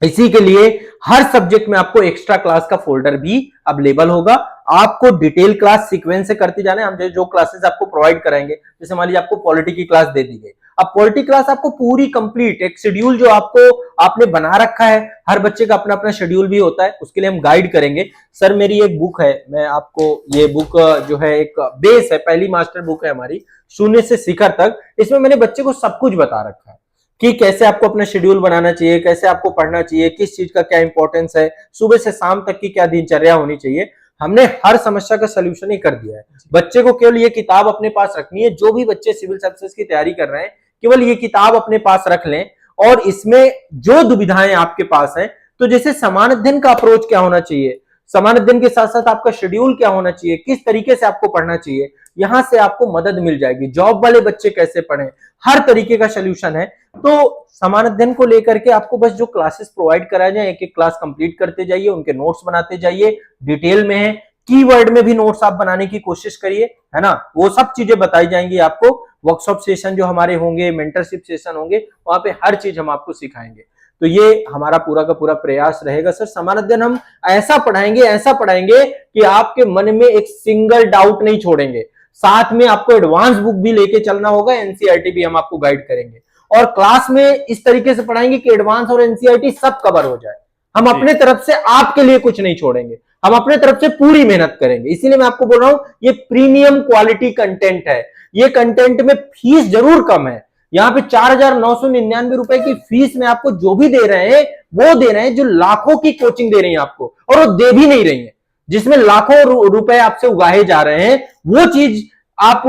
Speaker 2: इसी के लिए हर सब्जेक्ट में आपको एक्स्ट्रा क्लास का फोल्डर भी अवेलेबल होगा। आपको डिटेल क्लास सीक्वेंस से करते जाना है। हम जो क्लासेस आपको प्रोवाइड कराएंगे, जैसे मान लीजिए आपको पॉलिटी की क्लास दे दी गई, अब पॉलिटी क्लास आपको पूरी कंप्लीट एक शेड्यूल जो आपने बना रखा है, हर बच्चे का अपना अपना शेड्यूल भी होता है, उसके लिए हम गाइड करेंगे। सर मेरी एक बुक है, मैं आपको ये बुक जो है एक बेस है, पहली मास्टर बुक है हमारी शून्य से शिखर तक। इसमें मैंने बच्चे को सब कुछ बता रखा है कि कैसे आपको अपना शेड्यूल बनाना चाहिए, कैसे आपको पढ़ना चाहिए, किस चीज का क्या इंपॉर्टेंस है, सुबह से शाम तक की क्या दिनचर्या होनी चाहिए। हमने हर समस्या का सलूशन ही कर दिया है। बच्चे को केवल ये किताब अपने पास रखनी है। जो भी बच्चे सिविल सर्विसेज की तैयारी कर रहे हैं केवल ये किताब अपने पास रख लें, और इसमें जो दुविधाएं आपके पास हैं, तो जैसे समान अध्ययन का अप्रोच क्या होना चाहिए, समान अध्ययन के साथ साथ आपका शेड्यूल क्या होना चाहिए, किस तरीके से आपको पढ़ना चाहिए, यहां से आपको मदद मिल जाएगी। जॉब वाले बच्चे कैसे पढ़ें, हर तरीके का सोल्यूशन है। तो समान अध्ययन को लेकर के आपको बस जो क्लासेस प्रोवाइड कराए जाए, एक एक क्लास कंप्लीट करते जाइए, उनके नोट्स बनाते जाइए, डिटेल में है, कीवर्ड में भी नोट्स आप बनाने की कोशिश करिए, है ना। वो सब चीजें बताई जाएंगी आपको। वर्कशॉप सेशन जो हमारे होंगे, मेंटरशिप सेशन होंगे, वहां पे हर चीज हम आपको सिखाएंगे। तो ये हमारा पूरा का पूरा प्रयास रहेगा सर। समान अध्ययन हम ऐसा पढ़ाएंगे कि आपके मन में एक सिंगल डाउट नहीं छोड़ेंगे। साथ में आपको एडवांस बुक भी लेके चलना होगा, एनसीईआरटी भी हम आपको गाइड करेंगे, और क्लास में इस तरीके से पढ़ाएंगे कि एडवांस और एनसीईआरटी सब कवर हो जाए। हम अपने तरफ से आपके लिए कुछ नहीं छोड़ेंगे, हम अपने तरफ से पूरी मेहनत करेंगे। इसीलिए मैं आपको बोल रहा हूं ये प्रीमियम क्वालिटी कंटेंट है। ये कंटेंट में फीस जरूर कम है, यहाँ पे 4,999 रुपए की फीस में आपको जो भी दे रहे हैं वो दे रहे हैं जो लाखों की कोचिंग दे रही है आपको, और वो दे भी नहीं रही है, जिसमें लाखों रुपए आपसे उगाए जा रहे हैं। वो चीज आप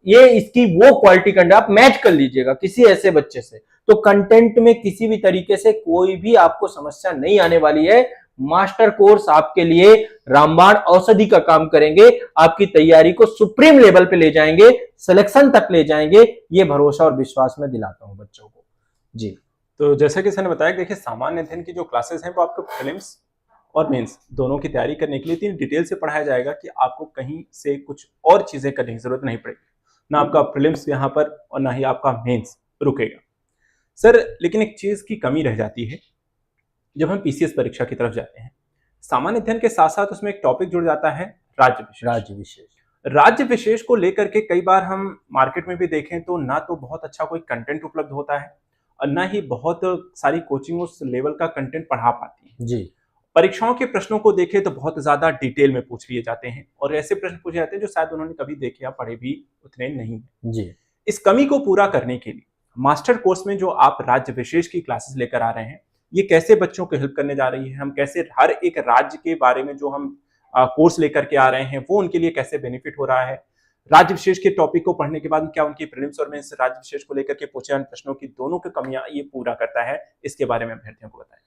Speaker 2: ये इसकी वो क्वालिटी कंटेंट आप मैच कर लीजिएगा किसी ऐसे बच्चे से, तो कंटेंट में किसी भी तरीके से कोई भी आपको समस्या नहीं आने वाली है। मास्टर कोर्स आपके लिए रामबाण औषधि का काम करेंगे, आपकी तैयारी को सुप्रीम लेवल पे ले जाएंगे, सिलेक्शन तक ले जाएंगे। ये भरोसा और विश्वास मैं दिलाता हूं बच्चों को जी।
Speaker 1: तो जैसा कि सर ने बताया, देखिए सामान्य अध्ययन की जो क्लासेस हैं वो आपको प्रीलिम्स और मेंस दोनों की तैयारी करने के लिए इतनी डिटेल से पढ़ाया जाएगा कि आपको कहीं से कुछ और चीजें करने की जरूरत नहीं पड़ेगी। ना आपका प्रीलिम्स यहाँ पर और ना ही आपका मेंस रुकेगा सर। लेकिन एक चीज की कमी रह जाती है जब हम पीसीएस परीक्षा की तरफ जाते हैं। सामान्य अध्ययन के साथ साथ उसमें एक टॉपिक जुड़ जाता है राज्य विशेष को लेकर के कई बार हम मार्केट में भी देखें तो ना तो बहुत अच्छा कोई कंटेंट उपलब्ध होता है और ना ही बहुत सारी कोचिंग उस लेवल का कंटेंट पढ़ा पाती है
Speaker 2: जी।
Speaker 1: परीक्षाओं के प्रश्नों को देखें तो बहुत ज्यादा डिटेल में पूछ लिए जाते हैं और ऐसे प्रश्न पूछे जाते हैं जो शायद उन्होंने कभी देखे या पढ़े भी उतने नहीं है
Speaker 2: जी।
Speaker 1: इस कमी को पूरा करने के लिए मास्टर कोर्स में जो आप राज्य विशेष की क्लासेस लेकर आ रहे हैं, ये कैसे बच्चों को हेल्प करने जा रही है? हम कैसे हर एक राज्य के बारे में जो हम कोर्स लेकर के आ रहे हैं वो उनके लिए कैसे बेनिफिट हो रहा है? राज्य विशेष के टॉपिक को पढ़ने के बाद क्या उनकी प्रीलिम्स और मेंस राज्य विशेष को लेकर के पूछे जाने प्रश्नों की दोनों की कमियां ये पूरा करता है? इसके बारे में अभ्यर्थियों को बताएं।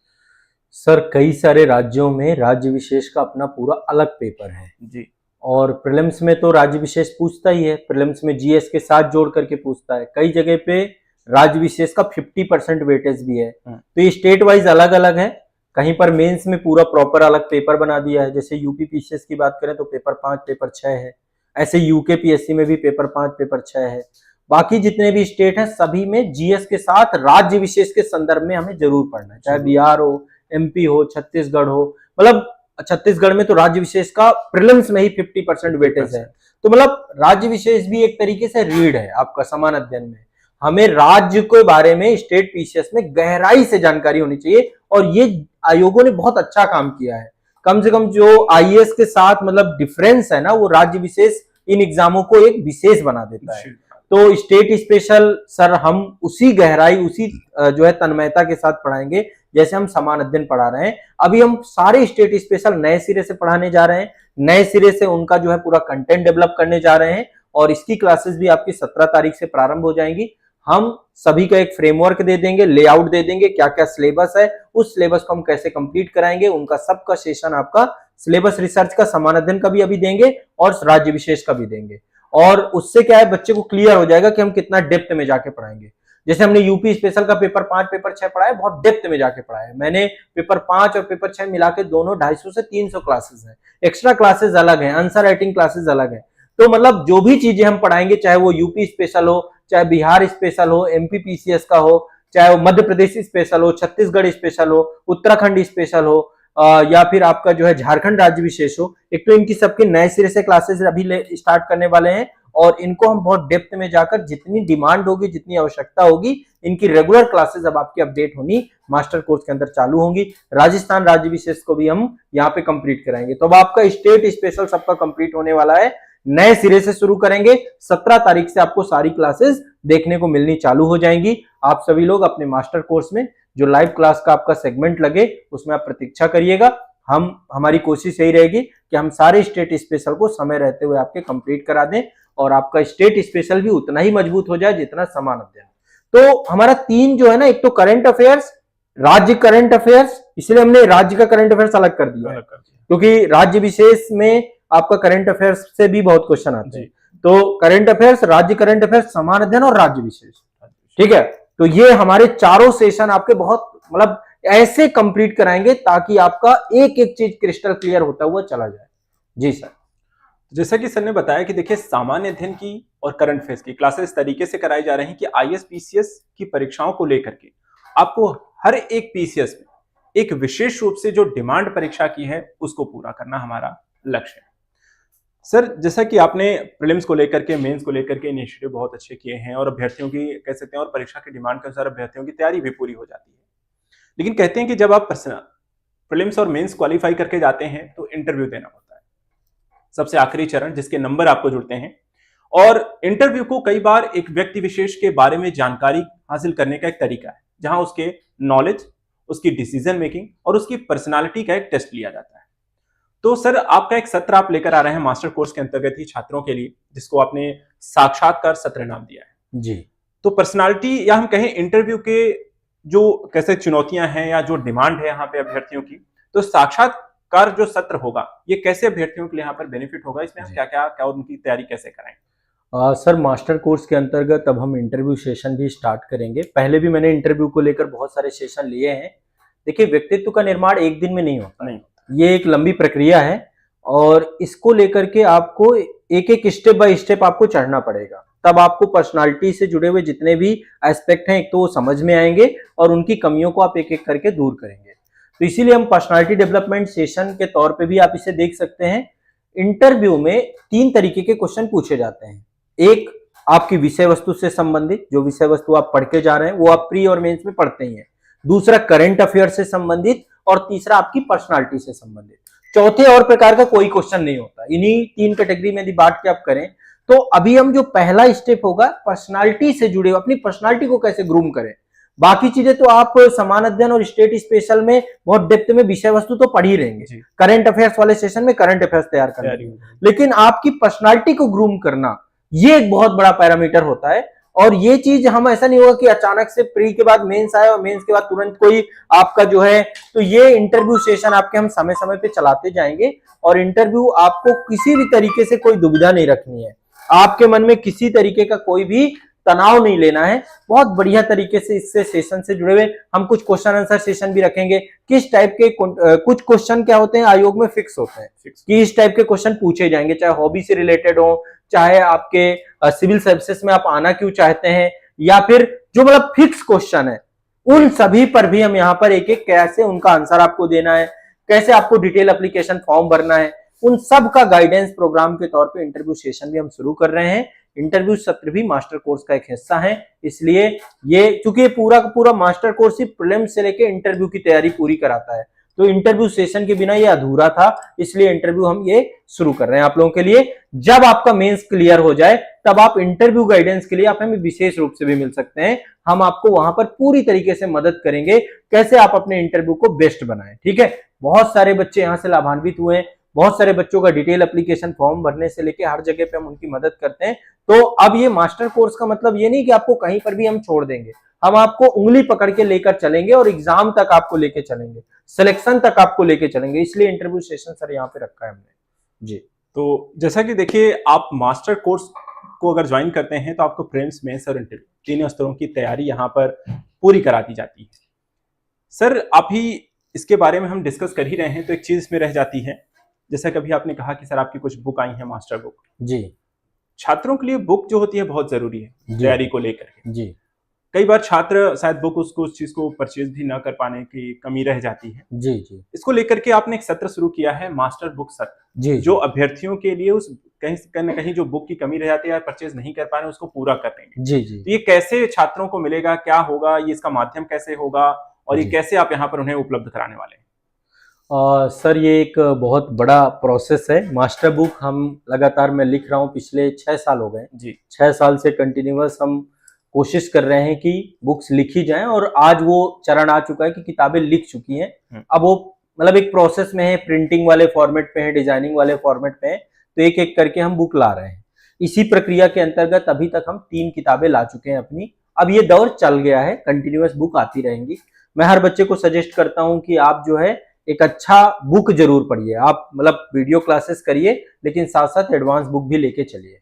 Speaker 2: सर कई सारे राज्यों में राज्य विशेष का अपना पूरा अलग पेपर है
Speaker 1: जी,
Speaker 2: और प्रीलिम्स में तो राज्य विशेष पूछता ही है, प्रीलिम्स में जीएस के साथ जोड़ करके पूछता है। कई जगह पे राज्य विशेष का 50% वेटेज भी है। तो ये स्टेट वाइज अलग अलग है। कहीं पर मेंस में पूरा प्रॉपर अलग पेपर बना दिया है, जैसे यूपी पीसीएस की बात करें तो पेपर 5 पेपर 6 है। ऐसे यूके पीएससी में भी पेपर 5 पेपर 6 है। बाकी जितने भी स्टेट है सभी में जीएस के साथ राज्य विशेष के संदर्भ में हमें जरूर पढ़ना है, चाहे बिहार हो, एमपी हो, छत्तीसगढ़ हो। मतलब छत्तीसगढ़ में तो राज्य विशेष का प्रीलिम्स में ही 50% वेटेज है। तो मतलब राज्य विशेष भी एक तरीके से रीड है आपका समान अध्ययन में। हमें राज्य के बारे में स्टेट पीसीएस में गहराई से जानकारी होनी चाहिए, और ये आयोगों ने बहुत अच्छा काम किया है। कम से कम जो आईएएस के साथ मतलब डिफरेंस है ना, वो राज्य विशेष इन एग्जामों को एक विशेष बना देता है। तो स्टेट स्पेशल सर हम उसी गहराई, उसी जो है तन्मयता के साथ पढ़ाएंगे जैसे हम समान अध्ययन पढ़ा रहे हैं। अभी हम सारे स्टेट स्पेशल नए सिरे से पढ़ाने जा रहे हैं, नए सिरे से उनका जो है पूरा कंटेंट डेवलप करने जा रहे हैं, और इसकी क्लासेस भी आपकी 17 तारीख से प्रारंभ हो जाएंगी। हम सभी का एक फ्रेमवर्क दे देंगे, लेआउट दे देंगे, क्या क्या सिलेबस है, उस सिलेबस को हम कैसे कंप्लीट कराएंगे, उनका सबका सेशन आपका सिलेबस रिसर्च का, समान अध्ययन का भी अभी देंगे और राज्य विशेष का भी देंगे। और उससे क्या है, बच्चे को क्लियर हो जाएगा कि हम कितना डेप्थ में जाके पढ़ाएंगे। जैसे हमने यूपी स्पेशल का पेपर 5 पेपर 6 पढ़ा है, बहुत डेप्थ में जाके पढ़ा है मैंने। पेपर 5 और पेपर 6 मिला के दोनों 250 से 300 क्लासेस हैं, एक्स्ट्रा क्लासेस अलग हैं, आंसर राइटिंग क्लासेस अलग है। तो मतलब जो भी चीजें हम पढ़ाएंगे, चाहे वो यूपी स्पेशल हो, चाहे बिहार स्पेशल हो, एमपी पीसीएस का हो, चाहे वो मध्य प्रदेश स्पेशल हो, छत्तीसगढ़ स्पेशल हो, उत्तराखंड स्पेशल हो, या फिर आपका जो है झारखंड राज्य विशेष हो, एक तो इनकी सबके नए सिरे से क्लासेस अभी स्टार्ट करने वाले हैं, और इनको हम बहुत डेप्थ में जाकर जितनी डिमांड होगी, जितनी आवश्यकता होगी, इनकी रेगुलर क्लासेस अब आपकी अपडेट होनी मास्टर कोर्स के अंदर चालू होंगी। राजस्थान राज्य विशेष को भी हम यहाँ पे कंप्लीट कराएंगे। तो अब आपका स्टेट स्पेशल सबका कंप्लीट होने वाला है, नए सिरे से शुरू करेंगे। 17 तारीख से आपको सारी क्लासेस देखने को मिलनी चालू हो जाएंगी। आप सभी लोग अपने मास्टर कोर्स में जो लाइव क्लास का आपका सेगमेंट लगे उसमें आप प्रतीक्षा करिएगा। हमारी कोशिश यही रहेगी कि हम सारे स्टेट स्पेशल को समय रहते हुए आपके कंप्लीट करा दें, और आपका स्टेट स्पेशल भी उतना ही मजबूत हो जाए जितना समान अध्ययन। तो हमारा 3 जो है ना, एक तो करंट अफेयर्स, राज्य करंट अफेयर्स, इसलिए हमने राज्य का करंट अफेयर्स अलग कर दिया, क्योंकि राज्य विशेष में आपका करंट अफेयर्स से भी बहुत क्वेश्चन आते हैं। तो करंट अफेयर्स, राज्य करंट अफेयर्स, समान अध्ययन और राज्य विशेष, ठीक है। तो ये हमारे चारों सेशन आपके बहुत मतलब ऐसे कंप्लीट कराएंगे ताकि आपका एक एक चीज क्रिस्टल क्लियर होता हुआ चला जाए। जी सर।
Speaker 1: जैसा कि सर ने बताया कि देखिए सामान्य अध्ययन की और करंट अफेयर्स की क्लासेस इस तरीके से कराई जा रही हैं कि आईएएस पीसीएस की परीक्षाओं को लेकर के आपको हर एक पीसीएस में एक विशेष रूप से जो डिमांड परीक्षा की है उसको पूरा करना हमारा लक्ष्य है। सर, जैसा कि आपने प्रीलिम्स को लेकर के, मेंस को लेकर के इनिशिएटिव बहुत अच्छे किए हैं और अभ्यर्थियों की कह सकते हैं और परीक्षा की डिमांड के अनुसार अभ्यर्थियों की तैयारी भी पूरी हो जाती है, लेकिन कहते हैं कि जब आप प्रीलिम्स और मेंस क्वालिफाई करके जाते हैं तो इंटरव्यू देना होता है, सबसे आखिरी चरण जिसके नंबर आपको जुड़ते हैं। और इंटरव्यू को कई बार एक व्यक्ति विशेष के बारे में जानकारी हासिल करने का एक तरीका है, जहां उसके नॉलेज, उसकी डिसीजन मेकिंग और उसकी पर्सनालिटी का एक टेस्ट लिया जाता है। तो सर, आपका एक सत्र आप लेकर आ रहे हैं मास्टर कोर्स के अंतर्गत ही छात्रों के लिए, जिसको आपने साक्षात्कार सत्र नाम दिया है।
Speaker 2: जी।
Speaker 1: तो पर्सनालिटी या हम कहें इंटरव्यू के जो कैसे चुनौतियां हैं या जो डिमांड है यहाँ पे अभ्यर्थियों की, तो साक्षात्कार जो सत्र होगा ये कैसे अभ्यर्थियों के लिए यहाँ पर बेनिफिट होगा, इसमें हम क्या उनकी तैयारी कैसे कराएं?
Speaker 2: सर, मास्टर कोर्स के अंतर्गत अब हम इंटरव्यू सेशन भी स्टार्ट करेंगे। पहले भी मैंने इंटरव्यू को लेकर बहुत सारे सेशन लिए हैं। देखिए, व्यक्तित्व का निर्माण एक दिन में नहीं होता, ये एक लंबी प्रक्रिया है और इसको लेकर के आपको एक एक स्टेप बाय स्टेप आपको चढ़ना पड़ेगा। तब आपको पर्सनालिटी से जुड़े हुए जितने भी एस्पेक्ट हैं एक तो वो समझ में आएंगे और उनकी कमियों को आप एक एक करके दूर करेंगे। तो इसीलिए हम पर्सनालिटी डेवलपमेंट सेशन के तौर पे भी आप इसे देख सकते हैं। इंटरव्यू में 3 तरीके के क्वेश्चन पूछे जाते हैं। एक, आपकी विषय वस्तु से संबंधित, जो विषय वस्तु आप पढ़ के जा रहे हैं वो आप प्री और मेंस में पढ़ते ही हैं। दूसरा, करंट अफेयर से संबंधित, और तीसरा आपकी पर्सनालिटी से संबंधित। चौथे और प्रकार का कोई क्वेश्चन नहीं होता। इन्हीं 3 कैटेगरी में यदि बांट के आप करें तो अभी हम जो पहला स्टेप होगा पर्सनालिटी से जुड़े, अपनी पर्सनालिटी को कैसे ग्रूम करें। बाकी चीजें तो आप समान अध्ययन और स्टेट स्पेशल में बहुत डेप्थ में विषय वस्तु तो पढ़ ही रहेंगे, करंट अफेयर्स वाले सेशन में करंट अफेयर्स तैयार करेंगे, लेकिन आपकी पर्सनालिटी को ग्रूम करना ये एक बहुत बड़ा पैरामीटर होता है। और ये चीज हम ऐसा नहीं होगा कि अचानक से प्री के बाद मेंस आए और मेंस के बाद तुरंत कोई आपका जो है, तो ये इंटरव्यू सेशन आपके हम समय समय पे चलाते जाएंगे। और इंटरव्यू आपको किसी भी तरीके से कोई दुविधा नहीं रखनी है, आपके मन में किसी तरीके का कोई भी तनाव नहीं लेना है। बहुत बढ़िया तरीके से इससे सेशन से जुड़े हुए हम कुछ क्वेश्चन आंसर सेशन भी रखेंगे। किस टाइप के कुछ क्वेश्चन क्या होते हैं आयोग में फिक्स होते हैं कि इस टाइप के क्वेश्चन पूछे जाएंगे, चाहे हॉबी से रिलेटेड हो, चाहे आपके सिविल सर्विसेज में आप आना क्यों चाहते हैं, या फिर जो मतलब फिक्स क्वेश्चन है, उन सभी पर भी हम यहाँ पर एक एक कैसे उनका आंसर आपको देना है, कैसे आपको डिटेल एप्लीकेशन फॉर्म भरना है, उन सब का गाइडेंस प्रोग्राम के तौर पे इंटरव्यू सेशन भी हम शुरू कर रहे हैं। इंटरव्यू सत्र भी मास्टर कोर्स का एक हिस्सा है। इसलिए ये चूंकि ये पूरा का पूरा मास्टर कोर्स ही प्रीलिम्स से लेके इंटरव्यू की तैयारी पूरी कराता है, तो इंटरव्यू सेशन के बिना ये अधूरा था, इसलिए इंटरव्यू हम ये शुरू कर रहे हैं आप लोगों के लिए। जब आपका मेंस क्लियर हो जाए तब आप इंटरव्यू गाइडेंस के लिए आप हमें विशेष रूप से भी मिल सकते हैं। हम आपको वहां पर पूरी तरीके से मदद करेंगे कैसे आप अपने इंटरव्यू को बेस्ट बनाएं। ठीक है, बहुत सारे बच्चे यहां से लाभान्वित हुए हैं, बहुत सारे बच्चों का डिटेल एप्लीकेशन फॉर्म भरने से लेके हर जगह पे हम उनकी मदद करते हैं। तो अब ये मास्टर कोर्स का मतलब ये नहीं कि आपको कहीं पर भी हम छोड़ देंगे, हम आपको उंगली पकड़ के लेकर चलेंगे और एग्जाम तक आपको लेके चलेंगे, सिलेक्शन तक आपको लेके चलेंगे। इसलिए इंटरव्यू सेशन सर यहाँ पे रखा है हमने जी।
Speaker 1: तो जैसा कि देखिए, आप मास्टर कोर्स को अगर ज्वाइन करते हैं तो आपको प्रीलिम्स, मेंस और इंटरव्यू तीनों स्तरों की तैयारी यहाँ पर पूरी करा दी जाती है। सर आप ही इसके बारे में हम डिस्कस कर ही रहे हैं, तो एक चीज इसमें रह जाती है, जैसा कभी आपने कहा कि सर आपकी कुछ बुक आई है मास्टर बुक
Speaker 2: जी।
Speaker 1: छात्रों के लिए बुक जो होती है बहुत जरूरी है तैयारी को लेकर
Speaker 2: जी।
Speaker 1: कई बार छात्र शायद बुक उसको उस चीज को परचेज भी ना कर पाने की कमी रह जाती है।
Speaker 2: जी जी।
Speaker 1: इसको लेकर के आपने एक सत्र शुरू किया है, मास्टर बुक सत्र,
Speaker 2: जी
Speaker 1: जो अभ्यर्थियों के लिए उस कहीं न कहीं जो बुक की कमी रह जाती है या परचेज नहीं कर पा रहे उसको पूरा कर देंगे।
Speaker 2: जी जी।
Speaker 1: तो ये कैसे छात्रों को मिलेगा, क्या होगा, ये इसका माध्यम कैसे होगा और ये
Speaker 2: जी।
Speaker 1: कैसे आप यहाँ पर उन्हें उपलब्ध कराने वाले हैं?
Speaker 2: सर ये एक बहुत बड़ा प्रोसेस है। मास्टर बुक हम लगातार मैं लिख रहा हूँ, पिछले 6 साल हो गए
Speaker 1: जी।
Speaker 2: 6 साल से कंटिन्यूअस हम कोशिश कर रहे हैं कि बुक्स लिखी जाएं, और आज वो चरण आ चुका है कि किताबें लिख चुकी हैं। अब वो मतलब एक प्रोसेस में है, प्रिंटिंग वाले फॉर्मेट पे है, डिजाइनिंग वाले फॉर्मेट पे है, तो एक एक करके हम बुक ला रहे हैं। इसी प्रक्रिया के अंतर्गत अभी तक हम 3 किताबें ला चुके हैं अपनी। अब ये दौर चल गया है, कंटिन्यूअस बुक आती रहेंगी। मैं हर बच्चे को सजेस्ट करता हूँ कि आप जो है एक अच्छा बुक जरूर पढ़िए। आप मतलब वीडियो क्लासेस करिए, लेकिन साथ साथ एडवांस बुक भी लेके चलिए।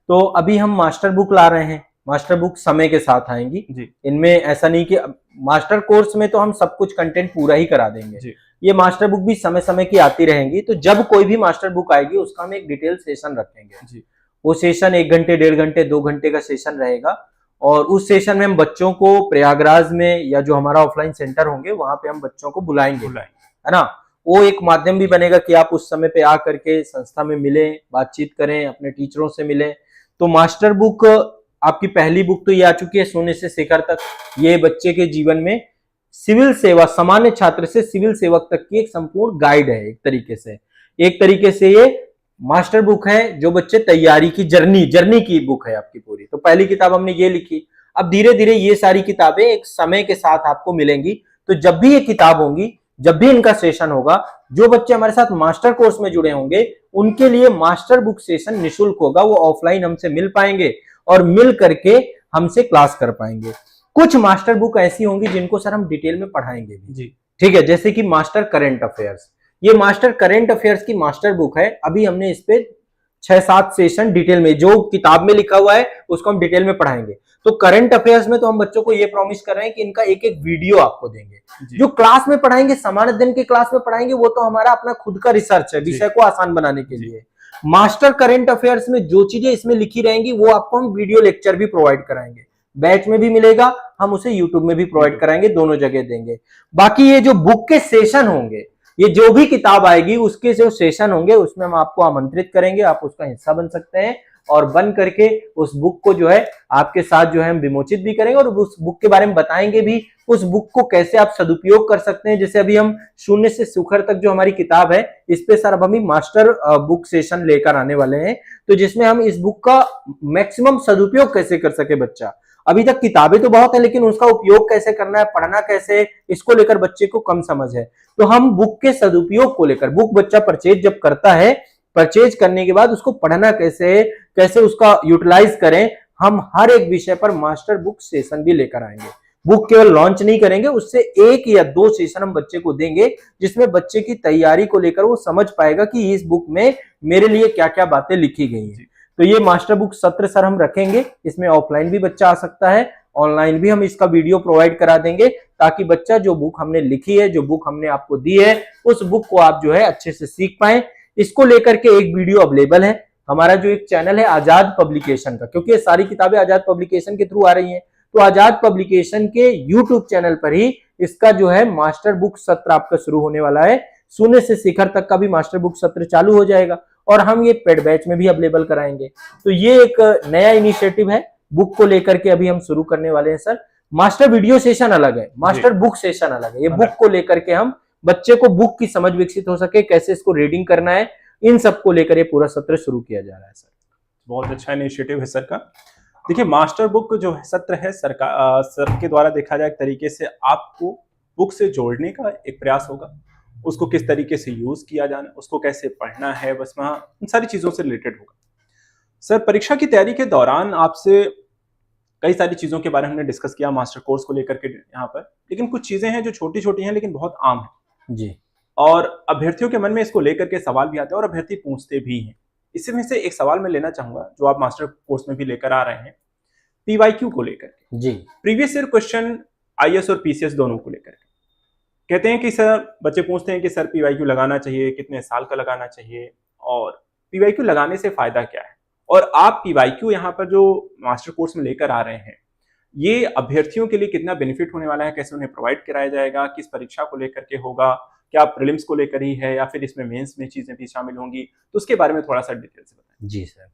Speaker 2: तो अभी हम मास्टर बुक ला रहे हैं। मास्टर बुक समय के साथ आएंगी जी। इनमें ऐसा नहीं कि मास्टर कोर्स में तो हम सब कुछ कंटेंट पूरा ही करा देंगे जी। ये मास्टर बुक भी समय समय की आती रहेंगी। तो जब कोई भी मास्टर बुक आएगी उसका हम एक डिटेल सेशन रखेंगे जी। वो सेशन 1 घंटे, 1.5 घंटे, 2 घंटे का सेशन रहेगा, और उस सेशन में हम बच्चों को प्रयागराज में या जो हमारा ऑफलाइन सेंटर होंगे वहां पे हम बच्चों को बुलाएंगे, है ना। वो एक माध्यम भी बनेगा कि आप उस समय पे आ करके संस्था में मिलें, बातचीत करें, अपने टीचरों से मिलें। तो मास्टर बुक आपकी पहली बुक तो ये आ चुकी है, शून्य से शिखर तक। ये बच्चे के जीवन में सिविल सेवा, सामान्य छात्र से सिविल सेवक तक की एक संपूर्ण गाइड है। एक तरीके से ये मास्टर बुक है जो बच्चे तैयारी की जर्नी की बुक है आपकी पूरी। तो पहली किताब हमने ये लिखी। अब धीरे धीरे ये सारी किताबें एक समय के साथ आपको मिलेंगी। तो जब भी ये किताब होंगी, जब भी इनका सेशन होगा, जो बच्चे हमारे साथ मास्टर कोर्स में जुड़े होंगे उनके लिए मास्टर बुक सेशन निःशुल्क होगा। वो ऑफलाइन हमसे मिल पाएंगे और मिल करके हमसे क्लास कर पाएंगे। कुछ मास्टर बुक ऐसी होंगी जिनको सर हम डिटेल में पढ़ाएंगे भी जी। ठीक है, जैसे कि मास्टर करंट अफेयर्स। ये मास्टर करंट अफेयर्स की मास्टर बुक है। अभी हमने इस पे 6-7 सेशन डिटेल में, जो किताब में लिखा हुआ है उसको हम डिटेल में पढ़ाएंगे। तो करंट अफेयर्स में तो हम बच्चों को ये प्रॉमिस कर रहे हैं कि इनका एक एक वीडियो आपको देंगे। जो क्लास में पढ़ाएंगे, सामान्य दिन की क्लास में पढ़ाएंगे, वो तो हमारा अपना खुद का रिसर्च है, विषय को आसान बनाने के लिए। मास्टर करंट अफेयर्स में जो चीजें इसमें लिखी रहेंगी वो आपको हम वीडियो लेक्चर भी प्रोवाइड कराएंगे। बैच में भी मिलेगा, हम उसे यूट्यूब में भी प्रोवाइड कराएंगे, दोनों जगह देंगे। बाकी ये जो बुक के सेशन होंगे, ये जो भी किताब आएगी उसके जो सेशन होंगे उसमें हम आपको आमंत्रित करेंगे। आप उसका हिस्सा बन सकते हैं और बन करके उस बुक को जो है आपके साथ जो है हम विमोचित भी करेंगे और उस बुक के बारे में बताएंगे भी, उस बुक को कैसे आप सदुपयोग कर सकते हैं। जैसे अभी हम शून्य से शिखर तक जो हमारी किताब है, इस पे सर अब हम मास्टर बुक सेशन लेकर आने वाले हैं, तो जिसमें हम इस बुक का मैक्सिमम सदुपयोग कैसे कर सके बच्चा। अभी तक किताबें तो बहुत है, लेकिन उसका उपयोग कैसे करना है, पढ़ना कैसे, इसको लेकर बच्चे को कम समझ है। तो हम बुक के सदुपयोग को लेकर, बुक बच्चा परचेज जब करता है, परचेज करने के बाद उसको पढ़ना कैसे उसका यूटिलाइज करें, हम हर एक विषय पर मास्टर बुक सेशन भी लेकर आएंगे। बुक केवल लॉन्च नहीं करेंगे, उससे 1 या 2 सेशन हम बच्चे को देंगे जिसमें बच्चे की तैयारी को लेकर वो समझ पाएगा कि इस बुक में मेरे लिए क्या क्या बातें लिखी गई हैं। तो ये मास्टर बुक सत्र सर हम रखेंगे। इसमें ऑफलाइन भी बच्चा आ सकता है, ऑनलाइन भी हम इसका वीडियो प्रोवाइड करा देंगे, ताकि बच्चा जो बुक हमने लिखी है, जो बुक हमने आपको दी है, उस बुक को आप जो है अच्छे से सीख पाए। इसको लेकर के एक वीडियो अवेलेबल है। हमारा जो एक चैनल है आजाद पब्लिकेशन का, क्योंकि ये सारी किताबें आजाद पब्लिकेशन के थ्रू आ रही हैं, तो आजाद पब्लिकेशन के यूट्यूब चैनल पर ही इसका जो है मास्टर बुक सत्र आपका शुरू होने वाला है। शून्य से शिखर तक का भी मास्टर बुक सत्र चालू हो जाएगा और हम ये पेड बैच में भी अवेलेबल कराएंगे। तो ये एक नया इनिशिएटिव है बुक को लेकर के, अभी हम शुरू करने वाले हैं सर। मास्टर वीडियो सेशन अलग है, मास्टर बुक सेशन अलग है। ये बुक को लेकर के हम बच्चे को बुक की समझ विकसित हो सके, कैसे इसको रीडिंग करना है, इन सब को लेकर ये पूरा सत्र शुरू किया जा रहा है सर।
Speaker 1: बहुत अच्छा इनिशिएटिव है सर का। देखिए, मास्टर बुक जो सत्र है सरकार सर के द्वारा देखा जाए एक तरीके से आपको बुक से जोड़ने का एक प्रयास होगा। उसको किस तरीके से यूज किया जाना, उसको कैसे पढ़ना है, बस वहां इन सारी चीजों से रिलेटेड होगा। सर, परीक्षा की तैयारी के दौरान आपसे कई सारी चीजों के बारे में हमने डिस्कस किया मास्टर कोर्स को लेकर के यहाँ पर, लेकिन कुछ चीजें हैं जो छोटी छोटी हैं लेकिन बहुत आम है
Speaker 2: जी।
Speaker 1: और अभ्यर्थियों के मन में इसको लेकर के सवाल भी आते हैं और अभ्यर्थी पूछते भी हैं। इसमें से एक सवाल मैं लेना चाहूंगा जो आप मास्टर कोर्स में भी लेकर आ रहे हैं, पीवाईक्यू को लेकर के।
Speaker 2: जी।
Speaker 1: प्रीवियस ईयर क्वेश्चन आईएएस और पीसीएस दोनों को लेकर के कहते हैं कि सर, बच्चे पूछते हैं कि सर पीवाईक्यू लगाना चाहिए, कितने साल का लगाना चाहिए और पीवाईक्यू लगाने से फायदा क्या है। और आप पीवाईक्यू यहाँ पर जो मास्टर कोर्स में लेकर आ रहे हैं, ये अभ्यर्थियों के लिए कितना बेनिफिट होने वाला है, कैसे उन्हें प्रोवाइड कराया जाएगा, किस परीक्षा को लेकर के होगा, क्या प्रीलिम्स को लेकर ही है या फिर इसमें मेंस में चीजें भी शामिल होंगी, तो उसके बारे में थोड़ा सा डिटेल से बताएं।
Speaker 2: जी sir.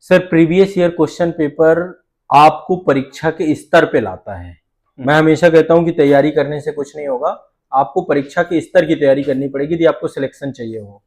Speaker 2: Sir, previous year question paper आपको परीक्षा के स्तर पे लाता है। मैं हमेशा कहता हूं कि तैयारी करने से कुछ नहीं होगा, आपको परीक्षा के स्तर की तैयारी करनी पड़ेगी यदि आपको सिलेक्शन चाहिए हो।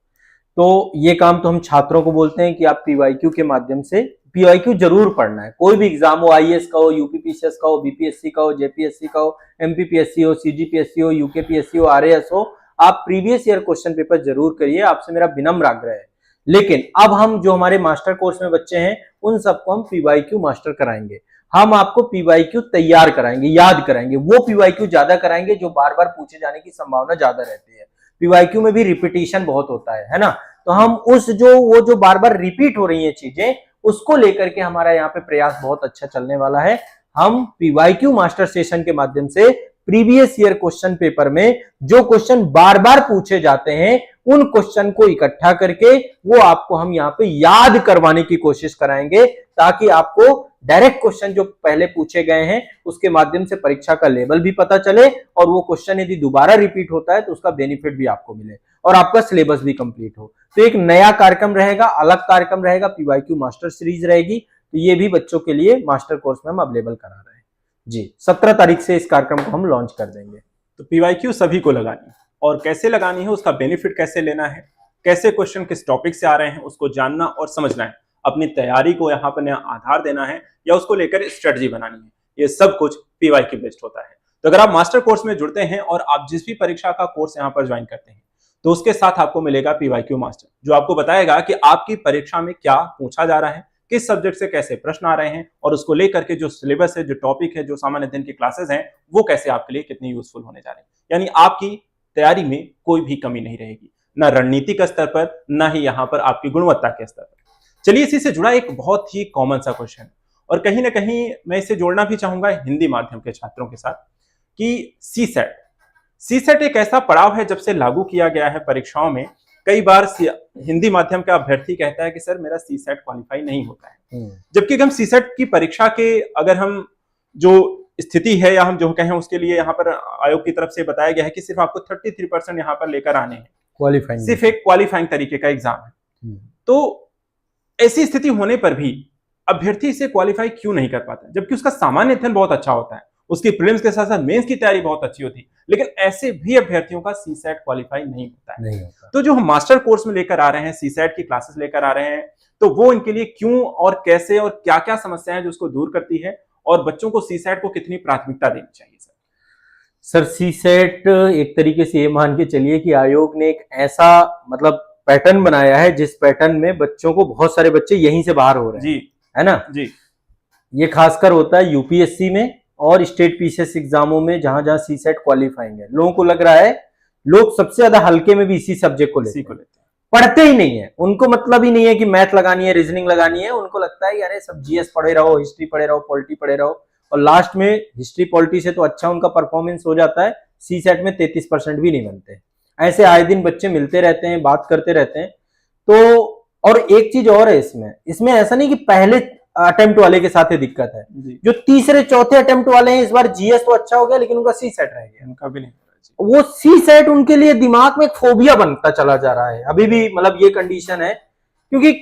Speaker 2: तो ये काम तो हम छात्रों को बोलते हैं कि आप पीवाईक्यू के माध्यम से पीवाईक्यू जरूर पढ़ना है। कोई भी एग्जाम हो, आईएएस का हो, यूपीपीसीएस का हो, बीपीएससी का हो, जेपीएससी का हो, एमपीपीएससी हो, सीजीपीएससी हो, यूकेपीएससी हो, आरएएस हो, आप प्रीवियस ईयर क्वेश्चन पेपर जरूर करिए। आपसे मेरा विनम्र आग्रह है। लेकिन अब हम जो हमारे मास्टर कोर्स में बच्चे हैं उन सबको हम पीवाईक्यू मास्टर कराएंगे। हम आपको पीवाईक्यू तैयार कराएंगे, याद कराएंगे, वो पीवाईक्यू ज्यादा कराएंगे जो बार बार पूछे जाने की संभावना ज्यादा रहती है। पीवाईक्यू में भी रिपीटिशन बहुत होता है ना, तो हम वो जो बार बार रिपीट हो रही है चीजें, उसको लेकर के हमारा यहाँ पे प्रयास बहुत अच्छा चलने वाला है। हम पीवाईक्यू मास्टर सेशन के माध्यम से प्रीवियस ईयर क्वेश्चन पेपर में जो क्वेश्चन बार बार पूछे जाते हैं उन क्वेश्चन को इकट्ठा करके वो आपको हम यहाँ पे याद करवाने की कोशिश कराएंगे, ताकि आपको डायरेक्ट क्वेश्चन जो पहले पूछे गए हैं उसके माध्यम से परीक्षा का लेवल भी पता चले और वो क्वेश्चन यदि दोबारा रिपीट होता है तो उसका बेनिफिट भी आपको मिले और आपका सिलेबस भी कंप्लीट हो। तो एक नया कार्यक्रम रहेगा, अलग कार्यक्रम रहेगा, पीवाईक्यू मास्टर सीरीज रहेगी। तो ये भी बच्चों के लिए मास्टर कोर्स में हम अवेलेबल करा रहे हैं जी। 17 तारीख से इस कार्यक्रम को हम लॉन्च कर देंगे।
Speaker 1: तो पीवाईक्यू सभी को लगानी है और कैसे लगानी है, उसका बेनिफिट कैसे लेना है, कैसे क्वेश्चन किस टॉपिक से आ रहे हैं उसको जानना और समझना है, अपनी तैयारी को यहाँ पर नया आधार देना है या उसको लेकर स्ट्रेटजी बनानी है, ये सब कुछ पीवाईक्यू बेस्ड होता है। तो अगर आप मास्टर कोर्स में जुड़ते हैं और आप जिस भी परीक्षा का कोर्स यहाँ पर ज्वाइन करते हैं तो उसके साथ आपको मिलेगा पीवाईक्यू मास्टर, जो आपको बताएगा कि आपकी परीक्षा में क्या पूछा जा रहा है, किस सब्जेक्ट से कैसे प्रश्न आ रहे हैं और उसको लेकर के जो सिलेबस है, जो टॉपिक है, जो सामान्य अध्ययन की क्लासेस हैं, वो कैसे आपके लिए कितनी यूजफुल होने जा रहे हैं। यानी आपकी तैयारी में कोई भी कमी नहीं रहेगी, ना रणनीतिक स्तर पर, ना ही यहाँ पर आपकी गुणवत्ता के स्तर पर। चलिए, इसी से जुड़ा एक बहुत ही कॉमन सा क्वेश्चन और कहीं ना कहीं मैं इसे जोड़ना भी चाहूंगा हिंदी माध्यम के छात्रों के साथ कि सीसेट एक ऐसा पड़ाव है जब से लागू किया गया है परीक्षाओं में। कई बार हिंदी माध्यम का अभ्यर्थी कहता है कि सर मेरा सीसेट क्वालिफाई नहीं होता है, जबकि हम सीसेट की परीक्षा के अगर हम जो स्थिति है या हम जो कहें उसके लिए यहाँ पर आयोग की तरफ से बताया गया है कि सिर्फ आपको 33% यहाँ पर लेकर आने हैं, क्वालिफाइंग, सिर्फ एक क्वालिफाइंग तरीके का एग्जाम है। तो ऐसी स्थिति होने पर भी अभ्यर्थी इसे क्वालिफाई क्यों नहीं कर पाता, जबकि उसका सामान्य अध्ययन बहुत अच्छा होता है, उसकी प्रीलिम्स के साथ साथ मेंस की तैयारी बहुत अच्छी होती है, लेकिन ऐसे भी अभ्यर्थियों का सीसेट क्वालिफाई नहीं होता है। तो जो हम मास्टर कोर्स में लेकर आ रहे हैं, सीसेट की क्लासेस लेकर आ रहे हैं, तो वो इनके लिए क्यों और कैसे और क्या क्या समस्याएं हैं जो उसको दूर करती है और बच्चों को सीसेट को कितनी प्राथमिकता देनी चाहिए।
Speaker 2: सर सीसेट एक तरीके से ये मान के चलिए कि आयोग ने एक ऐसा मतलब पैटर्न बनाया है जिस पैटर्न में बच्चों को, बहुत सारे बच्चे यहीं से बाहर हो रहे हैं जी, है ना जी। ये खासकर होता है यूपीएससी में और स्टेट पीसीएस एग्जामों में जहां जहां सीसेट क्वालिफाइंग है। लोगों को लग रहा है, लोग सबसे ज्यादा हल्के में भी इसी सब्जेक्ट को लेते हैं, पढ़ते ही नहीं है, उनको मतलब ही नहीं है कि मैथ लगानी है, रीजनिंग लगानी है, उनको लगता है यार सब जीएस पढ़े रहो, हिस्ट्री पढ़े रहो, पॉलिटी पढ़े रहो, और लास्ट में हिस्ट्री पॉलिटी से तो अच्छा उनका परफॉर्मेंस हो जाता है, सीसेट में 33% भी नहीं बनते। ऐसे आए दिन बच्चे मिलते रहते हैं, बात करते रहते हैं। तो और एक चीज और है इसमें ऐसा नहीं कि पहले अटेम्प्ट वाले के साथ ही दिक्कत है, जो तीसरे चौथे अटेम्प्ट वाले हैं, इस बार जीएस तो अच्छा हो गया लेकिन उनका सीसेट रह गया, उनका भी नहीं। वो सी सेट उनके लिए दिमाग में एक फोबिया बनता चला जा रहा है। अभी भी मतलब ये कंडीशन है, क्योंकि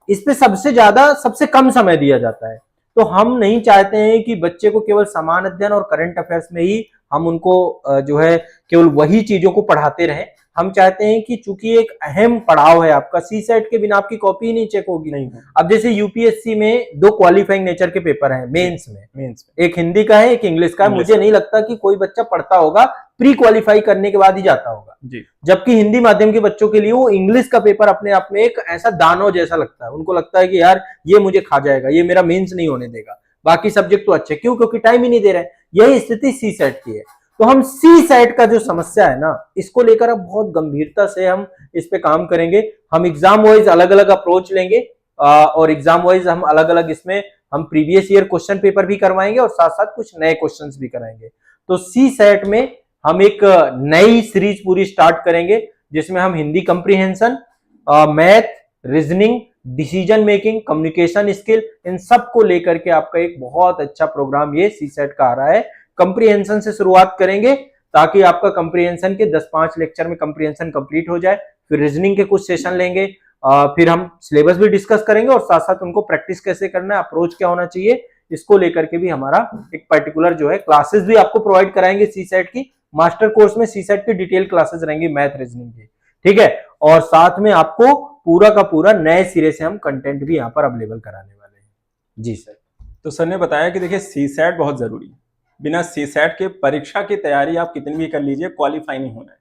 Speaker 2: इस पे सबसे कम समय दिया जाता है। तो हम नहीं चाहते हैं कि बच्चे को केवल समान अध्ययन और करंट अफेयर्स में ही हम उनको जो है केवल वही चीजों को पढ़ाते रहें। हम चाहते हैं कि चूंकि एक अहम पड़ाव है आपका, सी सेट के बिना आपकी कॉपी ही नहीं चेक होगी।
Speaker 1: नहीं।
Speaker 2: अब जैसे यूपीएससी में 2 क्वालिफाइंग नेचर के पेपर हैं मेंस में, एक हिंदी का है, एक इंग्लिश का है। मुझे नहीं लगता कि कोई बच्चा पढ़ता होगा प्री क्वालिफाई करने के बाद ही जाता होगा
Speaker 1: जी।
Speaker 2: जबकि हिंदी माध्यम के बच्चों के लिए वो इंग्लिश का पेपर अपने आप में एक ऐसा दानव जैसा लगता है। उनको लगता है कि यार ये मुझे खा जाएगा, ये मेरा मेंस नहीं होने देगा, बाकी सब्जेक्ट तो अच्छे, क्यों? क्योंकि टाइम ही नहीं दे रहे। यही स्थिति सी सेट की है। तो हम सी सेट का जो समस्या है ना, इसको लेकर अब बहुत गंभीरता से हम इस पे काम करेंगे। हम एग्जाम वाइज अलग अलग अप्रोच लेंगे और एग्जाम वाइज हम अलग अलग इसमें हम प्रीवियस ईयर क्वेश्चन पेपर भी करवाएंगे और साथ साथ कुछ नए क्वेश्चंस भी कराएंगे। तो सी सेट में हम एक नई सीरीज पूरी स्टार्ट करेंगे जिसमें हम Hindi comprehension, math, reasoning, decision making, communication skill, इन सब को लेकर के आपका एक बहुत अच्छा प्रोग्राम ये सी सेट का आ रहा है। कंप्रीहेंशन से शुरुआत करेंगे ताकि आपका कंप्रीहेंशन के 10-5 लेक्चर में कंप्रीहेंशन कंप्लीट हो जाए। फिर रीजनिंग के कुछ सेशन लेंगे, फिर हम सिलेबस भी डिस्कस करेंगे और साथ साथ उनको प्रैक्टिस कैसे करना है, अप्रोच क्या होना चाहिए, इसको लेकर के भी हमारा एक पर्टिकुलर जो है क्लासेस भी आपको प्रोवाइड कराएंगे। सी सेट की मास्टर कोर्स में सी सेट की डिटेल क्लासेस रहेंगी मैथ रीजनिंग की, ठीक है। और साथ में आपको पूरा का पूरा नए सिरे से हम कंटेंट भी यहाँ पर अवेलेबल कराने वाले हैं। जी सर।
Speaker 1: तो सर ने बताया कि देखिए सी सेट बहुत जरूरी है, बिना सी सेट के परीक्षा की तैयारी आप कितनी भी कर लीजिए क्वालिफाई नहीं होना है।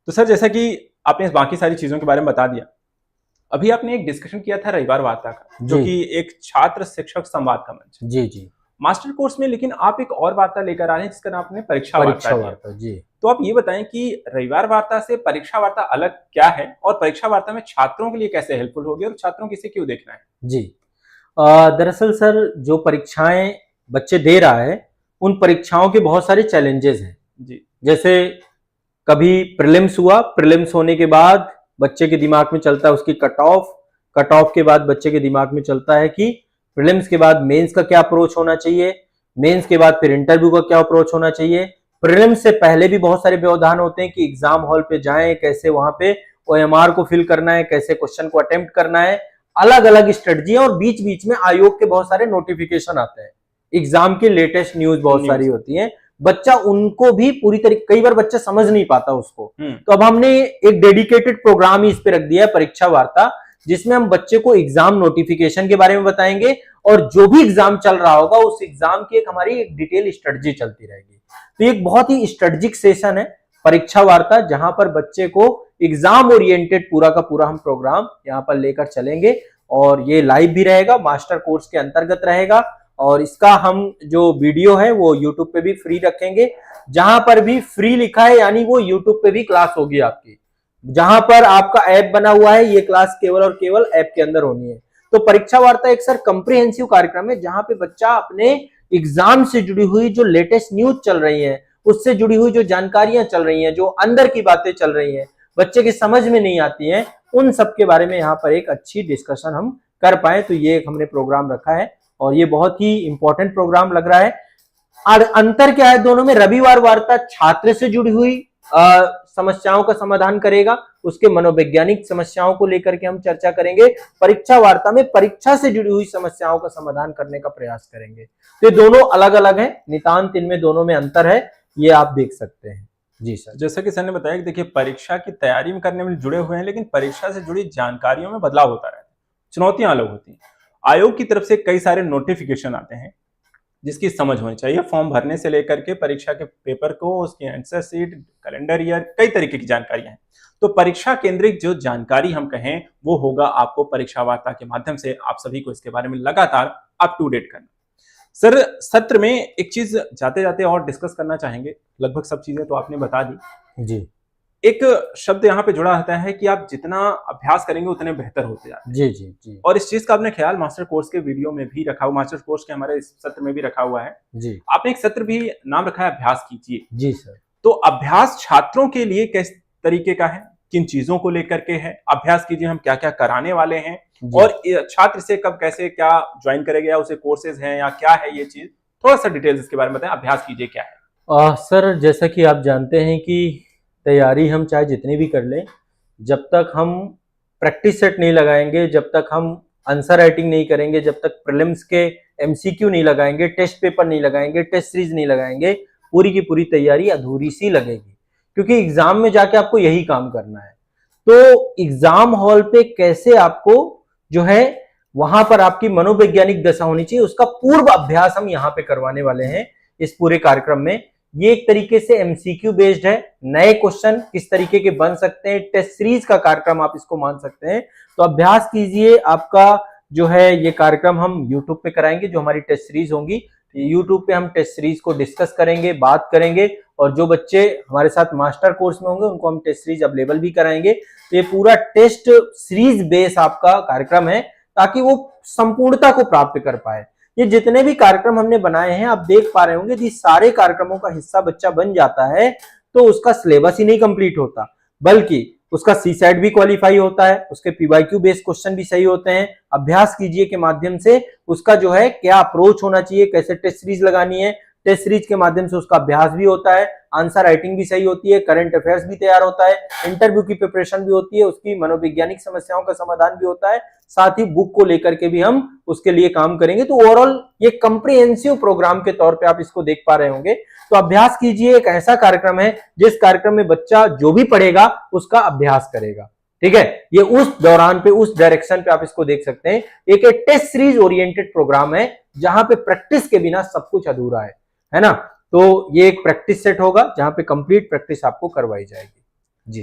Speaker 1: तो सर जैसा कि आपने बाकी सारी चीजों के बारे में बता दिया, अभी आपने एक डिस्कशन किया था रविवार वार्ता का, जो कि एक छात्र शिक्षक संवाद का मंच।
Speaker 2: जी जी।
Speaker 1: मास्टर कोर्स में लेकिन आप एक और वार्ता लेकर आ रहे हैं जिसका नाम आपने परीक्षा वार्ता
Speaker 2: जी।
Speaker 1: तो आप ये बताएं कि रविवार वार्ता से परीक्षा वार्ता अलग क्या है और परीक्षा वार्ता में छात्रों के लिए कैसे हेल्पफुल होगी और छात्रों को इसे क्यों देखना है?
Speaker 2: जी, दरअसल सर जो परीक्षाएं बच्चे दे रहा है उन परीक्षाओं के बहुत सारे चैलेंजेस हैं
Speaker 1: जी।
Speaker 2: जैसे कभी प्रीलिम्स हुआ, प्रीलिम्स होने के बाद बच्चे के दिमाग में चलता है उसकी कट ऑफ के बाद बच्चे के दिमाग में चलता है कि प्रीलिम्स के बाद मेंस का क्या अप्रोच होना चाहिए, मेंस के बाद फिर इंटरव्यू का क्या अप्रोच होना चाहिए। प्रीलिम्स से पहले भी बहुत सारे व्यवधान होते हैं कि एग्जाम हॉल पे जाएं, कैसे वहां पे ओएमआर को फिल करना है, कैसे क्वेश्चन को अटेम्प्ट करना है, अलग अलग स्ट्रेटजी है। और बीच बीच में आयोग के बहुत सारे नोटिफिकेशन आते हैं, एग्जाम की लेटेस्ट न्यूज बहुत सारी होती है, बच्चा उनको भी पूरी तरीके, कई बार बच्चा समझ नहीं पाता उसको। तो अब हमने एक डेडिकेटेड प्रोग्राम ही इस पे रख दिया है, परीक्षा वार्ता, जिसमें हम बच्चे को एग्जाम नोटिफिकेशन के बारे में बताएंगे और जो भी एग्जाम चल रहा होगा उस एग्जाम की एक हमारी एक डिटेल स्ट्रेटजी चलती रहेगी। तो एक बहुत ही स्ट्रेटजिक सेशन है परीक्षा वार्ता, जहां पर बच्चे को एग्जाम ओरिएंटेड पूरा का पूरा हम प्रोग्राम यहाँ पर लेकर चलेंगे और ये लाइव भी रहेगा, मास्टर कोर्स के अंतर्गत रहेगा। और इसका हम जो वीडियो है वो यूट्यूब पे भी फ्री रखेंगे, जहां पर भी फ्री लिखा है यानी वो यूट्यूब पे भी क्लास होगी आपकी, जहां पर आपका ऐप बना हुआ है ये क्लास केवल और केवल ऐप के अंदर होनी है। तो परीक्षा वार्ता एक सर कंप्रिहेंसिव कार्यक्रम है जहां पे बच्चा अपने एग्जाम से जुड़ी हुई जो लेटेस्ट न्यूज चल रही है, उससे जुड़ी हुई जो जानकारियां चल रही हैं, जो अंदर की बातें चल रही हैं, बच्चे की समझ में नहीं आती हैं, उन सब के बारे में यहाँ पर एक अच्छी डिस्कशन हम कर पाए। तो ये एक हमने प्रोग्राम रखा है और ये बहुत ही इंपॉर्टेंट प्रोग्राम लग रहा है। और अंतर क्या है दोनों में, रविवार वार्ता छात्र से जुड़ी हुई समस्याओं का समाधान करेगा, उसके मनोवैज्ञानिक समस्याओं को लेकर के हम चर्चा करेंगे। परीक्षा वार्ता में परीक्षा से जुड़ी हुई समस्याओं का समाधान करने का प्रयास करेंगे। तो ये दोनों अलग अलग हैं, नितांत इनमें दोनों में अंतर है, ये आप देख सकते हैं। जी सर।
Speaker 1: जैसा कि सर ने बताया कि देखिए परीक्षा की तैयारी में करने में जुड़े हुए हैं, लेकिन परीक्षा से जुड़ी जानकारियों में बदलाव होता रहता है, चुनौतियां अलग होती हैं। आयोग की तरफ से कई सारे नोटिफिकेशन आते हैं जिसकी समझ होनी चाहिए, फॉर्म भरने से लेकर के परीक्षा के पेपर को, उसकी आंसर शीट, कैलेंडर ईयर, कई तरीके की जानकारियां हैं। तो परीक्षा केंद्रित जो जानकारी हम कहें वो होगा आपको परीक्षा वार्ता के माध्यम से आप सभी को इसके बारे में लगातार अप टू डेट करना। सर सत्र में एक चीज जाते जाते और डिस्कस करना चाहेंगे, लगभग सब चीजें तो आपने बता दी
Speaker 2: जी।
Speaker 1: एक शब्द यहाँ पे जुड़ा रहता है कि आप जितना अभ्यास करेंगे उतने बेहतर होते जाते हैं।
Speaker 2: जी जी जी।
Speaker 1: और इस चीज का आपने ख्याल मास्टर कोर्स के वीडियो में भी रखा हुआ, मास्टर कोर्स के हमारे इस सत्र में भी रखा हुआ है
Speaker 2: जी।
Speaker 1: आपने एक सत्र भी नाम रखा है अभ्यास कीजिए।
Speaker 2: जी सर।
Speaker 1: तो अभ्यास छात्रों के लिए किस तरीके का है, किन चीजों को लेकर के है, अभ्यास कीजिए हम क्या क्या कराने वाले हैं और छात्र से कब कैसे क्या ज्वाइन करेगा, या उसे कोर्सेज हैं या क्या है ये चीज, थोड़ा सा डिटेल्स इसके बारे में बताएं। अभ्यास कीजिए क्या है?
Speaker 2: सर, जैसा कि आप जानते हैं कि तैयारी हम चाहे जितनी भी कर लें, जब तक हम प्रैक्टिस सेट नहीं लगाएंगे, जब तक हम आंसर राइटिंग नहीं करेंगे, जब तक प्रीलिम्स के एमसीक्यू नहीं लगाएंगे, टेस्ट पेपर नहीं लगाएंगे, टेस्ट सीरीज नहीं लगाएंगे, पूरी की पूरी तैयारी अधूरी सी लगेगी। क्योंकि एग्जाम में जाके आपको यही काम करना है। तो एग्जाम हॉल पे कैसे आपको जो है वहां पर आपकी मनोवैज्ञानिक दशा होनी चाहिए, उसका पूर्व अभ्यास हम यहाँ पे करवाने वाले हैं इस पूरे कार्यक्रम में। ये एक तरीके से एमसीक्यू बेस्ड है, नए क्वेश्चन किस तरीके के बन सकते हैं, टेस्ट सीरीज का कार्यक्रम आप इसको मान सकते हैं। तो अभ्यास कीजिए। आपका जो है ये कार्यक्रम हम यूट्यूब पे कराएंगे, जो हमारी टेस्ट सीरीज होंगी यूट्यूब पे हम टेस्ट सीरीज को डिस्कस करेंगे, बात करेंगे, और जो बच्चे हमारे साथ मास्टर कोर्स में होंगे उनको हम टेस्ट सीरीज अवेलेबल भी कराएंगे। तो ये पूरा टेस्ट सीरीज बेस आपका कार्यक्रम है, ताकि वो संपूर्णता को प्राप्त कर पाए। ये जितने भी कार्यक्रम हमने बनाए हैं, आप देख पा रहे होंगे, यदि सारे कार्यक्रमों का हिस्सा बच्चा बन जाता है तो उसका सिलेबस ही नहीं कंप्लीट होता, बल्कि उसका सी सेट भी क्वालिफाई होता है, उसके पीवाईक्यू बेस्ड क्वेश्चन भी सही होते हैं। अभ्यास कीजिए के माध्यम से उसका जो है क्या अप्रोच होना चाहिए, कैसे टेस्ट सीरीज लगानी है, टेस्ट सीरीज के माध्यम से उसका अभ्यास भी होता है, आंसर राइटिंग भी सही होती है, करंट अफेयर्स भी तैयार होता है, इंटरव्यू की प्रिपरेशन भी होती है, उसकी मनोवैज्ञानिक समस्याओं का समाधान भी होता है, साथ ही बुक को लेकर के भी हम उसके लिए काम करेंगे। तो ओवरऑल ये कंप्रिहेंसिव प्रोग्राम के तौर पे आप इसको देख पा रहे होंगे। तो अभ्यास कीजिए, एक ऐसा कार्यक्रम है जिस कार्यक्रम में बच्चा जो भी पढ़ेगा उसका अभ्यास करेगा। ठीक है, ये उस दौरान पे, उस डायरेक्शन पे आप इसको देख सकते हैं। एक टेस्ट सीरीज ओरिएंटेड प्रोग्राम है जहां पे प्रैक्टिस के बिना सब कुछ अधूरा है ना। तो ये एक प्रैक्टिस सेट होगा जहां पे कंप्लीट प्रैक्टिस आपको करवाई जाएगी। जी,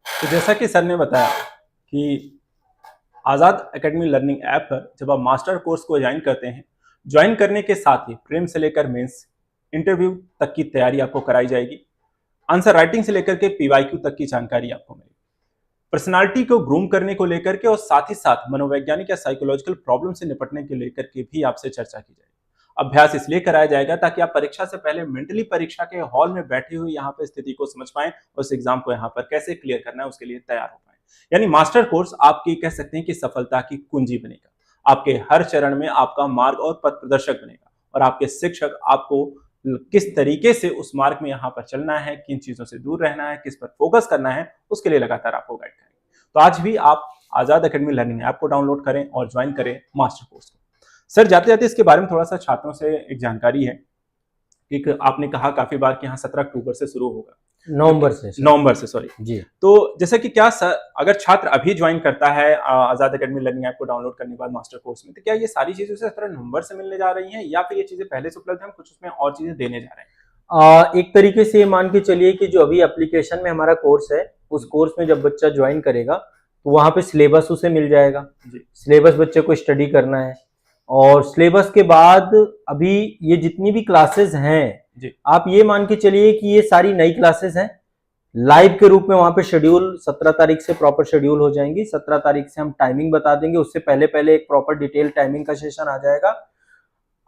Speaker 1: तो जैसा कि सर ने बताया कि आज़ाद एकेडमी लर्निंग ऐप पर जब आप मास्टर कोर्स को ज्वाइन करते हैं, ज्वाइन करने के साथ ही प्रीलिम्स से लेकर मेंस, इंटरव्यू तक की तैयारी आपको कराई जाएगी। आंसर राइटिंग से लेकर के पीवाईक्यू तक की जानकारी आपको मिलेगी। पर्सनालिटी को ग्रूम करने को लेकर के और साथ ही साथ मनोवैज्ञानिक या साइकोलॉजिकल प्रॉब्लम से निपटने के लेकर के भी आपसे चर्चा की जाएगी। अभ्यास इसलिए कराया जाएगा ताकि आप परीक्षा से पहले मेंटली परीक्षा के हॉल में बैठे हुए यहाँ पर स्थिति को समझ पाएं और उस एग्जाम को यहाँ पर कैसे क्लियर करना है उसके लिए तैयार हो पाए। यानी मास्टर कोर्स आपकी कह सकते हैं कि सफलता की कुंजी बनेगा। आपके हर चरण में आपका मार्ग और पथ प्रदर्शक बनेगा और आपके शिक्षक आपको किस तरीके से उस मार्ग में यहाँ पर चलना है, किन चीजों से दूर रहना है, किस पर फोकस करना है, उसके लिए लगातार आपको गाइड करेंगे। तो आज भी आप आजाद एकेडमी लर्निंग ऐप को डाउनलोड करें और ज्वाइन करें मास्टर कोर्स को। सर, जाते जाते इसके बारे में थोड़ा सा छात्रों से एक जानकारी है। एक आपने कहा काफी बार कि यहाँ 17 अक्टूबर से शुरू होगा, नवंबर से सॉरी
Speaker 2: जी।
Speaker 1: तो जैसे कि क्या अगर छात्र अभी ज्वाइन करता है आजाद एकेडमी लर्निंग ऐप को डाउनलोड करने के बाद मास्टर कोर्स में, तो क्या ये सारी चीजें 17 नवंबर से मिलने जा रही हैं या फिर ये चीजें पहले से उपलब्ध हैं, हम कुछ उसमें और चीजें देने जा रहे हैं?
Speaker 2: एक तरीके से ये मान के चलिए कि जो अभी एप्लीकेशन में हमारा कोर्स है, उस कोर्स में जब बच्चा ज्वाइन करेगा तो वहां पे सिलेबस उसे मिल जाएगा। सिलेबस बच्चे को स्टडी करना है, और सिलेबस के बाद अभी ये जितनी भी क्लासेस हैं, आप ये मान के चलिए कि ये सारी नई क्लासेस हैं। लाइव के रूप में वहां पे शेड्यूल 17 तारीख से प्रॉपर शेड्यूल हो जाएंगी। 17 तारीख से हम टाइमिंग बता देंगे, उससे पहले पहले एक प्रॉपर डिटेल टाइमिंग का सेशन आ जाएगा।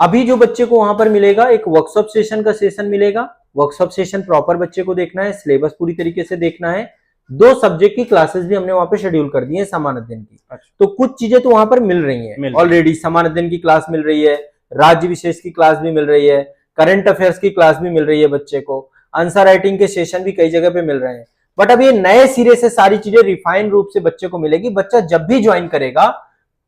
Speaker 2: अभी जो बच्चे को वहां पर मिलेगा, एक वर्कशॉप सेशन का सेशन मिलेगा। वर्कशॉप सेशन प्रॉपर बच्चे को देखना है, सिलेबस पूरी तरीके से देखना है। 2 सब्जेक्ट की क्लासेस भी हमने वहां पे शेड्यूल कर दी है समान अध्ययन की। तो कुछ चीजें तो वहां पर मिल रही हैं ऑलरेडी। समान अध्ययन की क्लास मिल रही है, राज्य विशेष की क्लास भी मिल रही है, करंट अफेयर्स की क्लास भी मिल रही है बच्चे को, आंसर राइटिंग के सेशन भी कई जगह पे मिल रहे हैं। बट अब ये नए सिरे से सारी चीजें रिफाइंड रूप से बच्चे को मिलेगी। बच्चा जब भी ज्वाइन करेगा,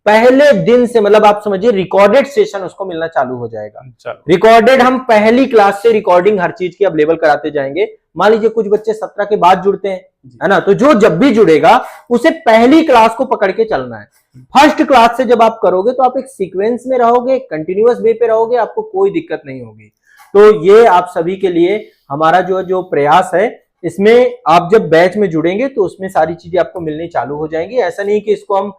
Speaker 2: पहले दिन से, मतलब आप समझिए रिकॉर्डेड सेशन उसको मिलना चालू हो जाएगा। रिकॉर्डेड, हम पहली क्लास से रिकॉर्डिंग हर चीज की अवेलेबल कराते जाएंगे। मान लीजिए कुछ बच्चे 17 के बाद जुड़ते हैं, है ना, तो जो जब भी जुड़ेगा उसे पहली क्लास को पकड़ के चलना है। फर्स्ट क्लास से जब आप करोगे तो आप एक सीक्वेंस में रहोगे, कंटिन्यूअस वे पे रहोगे, आपको कोई दिक्कत नहीं होगी। तो ये आप सभी के लिए हमारा जो प्रयास है, इसमें आप जब बैच में जुड़ेंगे तो उसमें सारी चीजें आपको मिलनी चालू हो जाएंगी। ऐसा नहीं कि इसको हम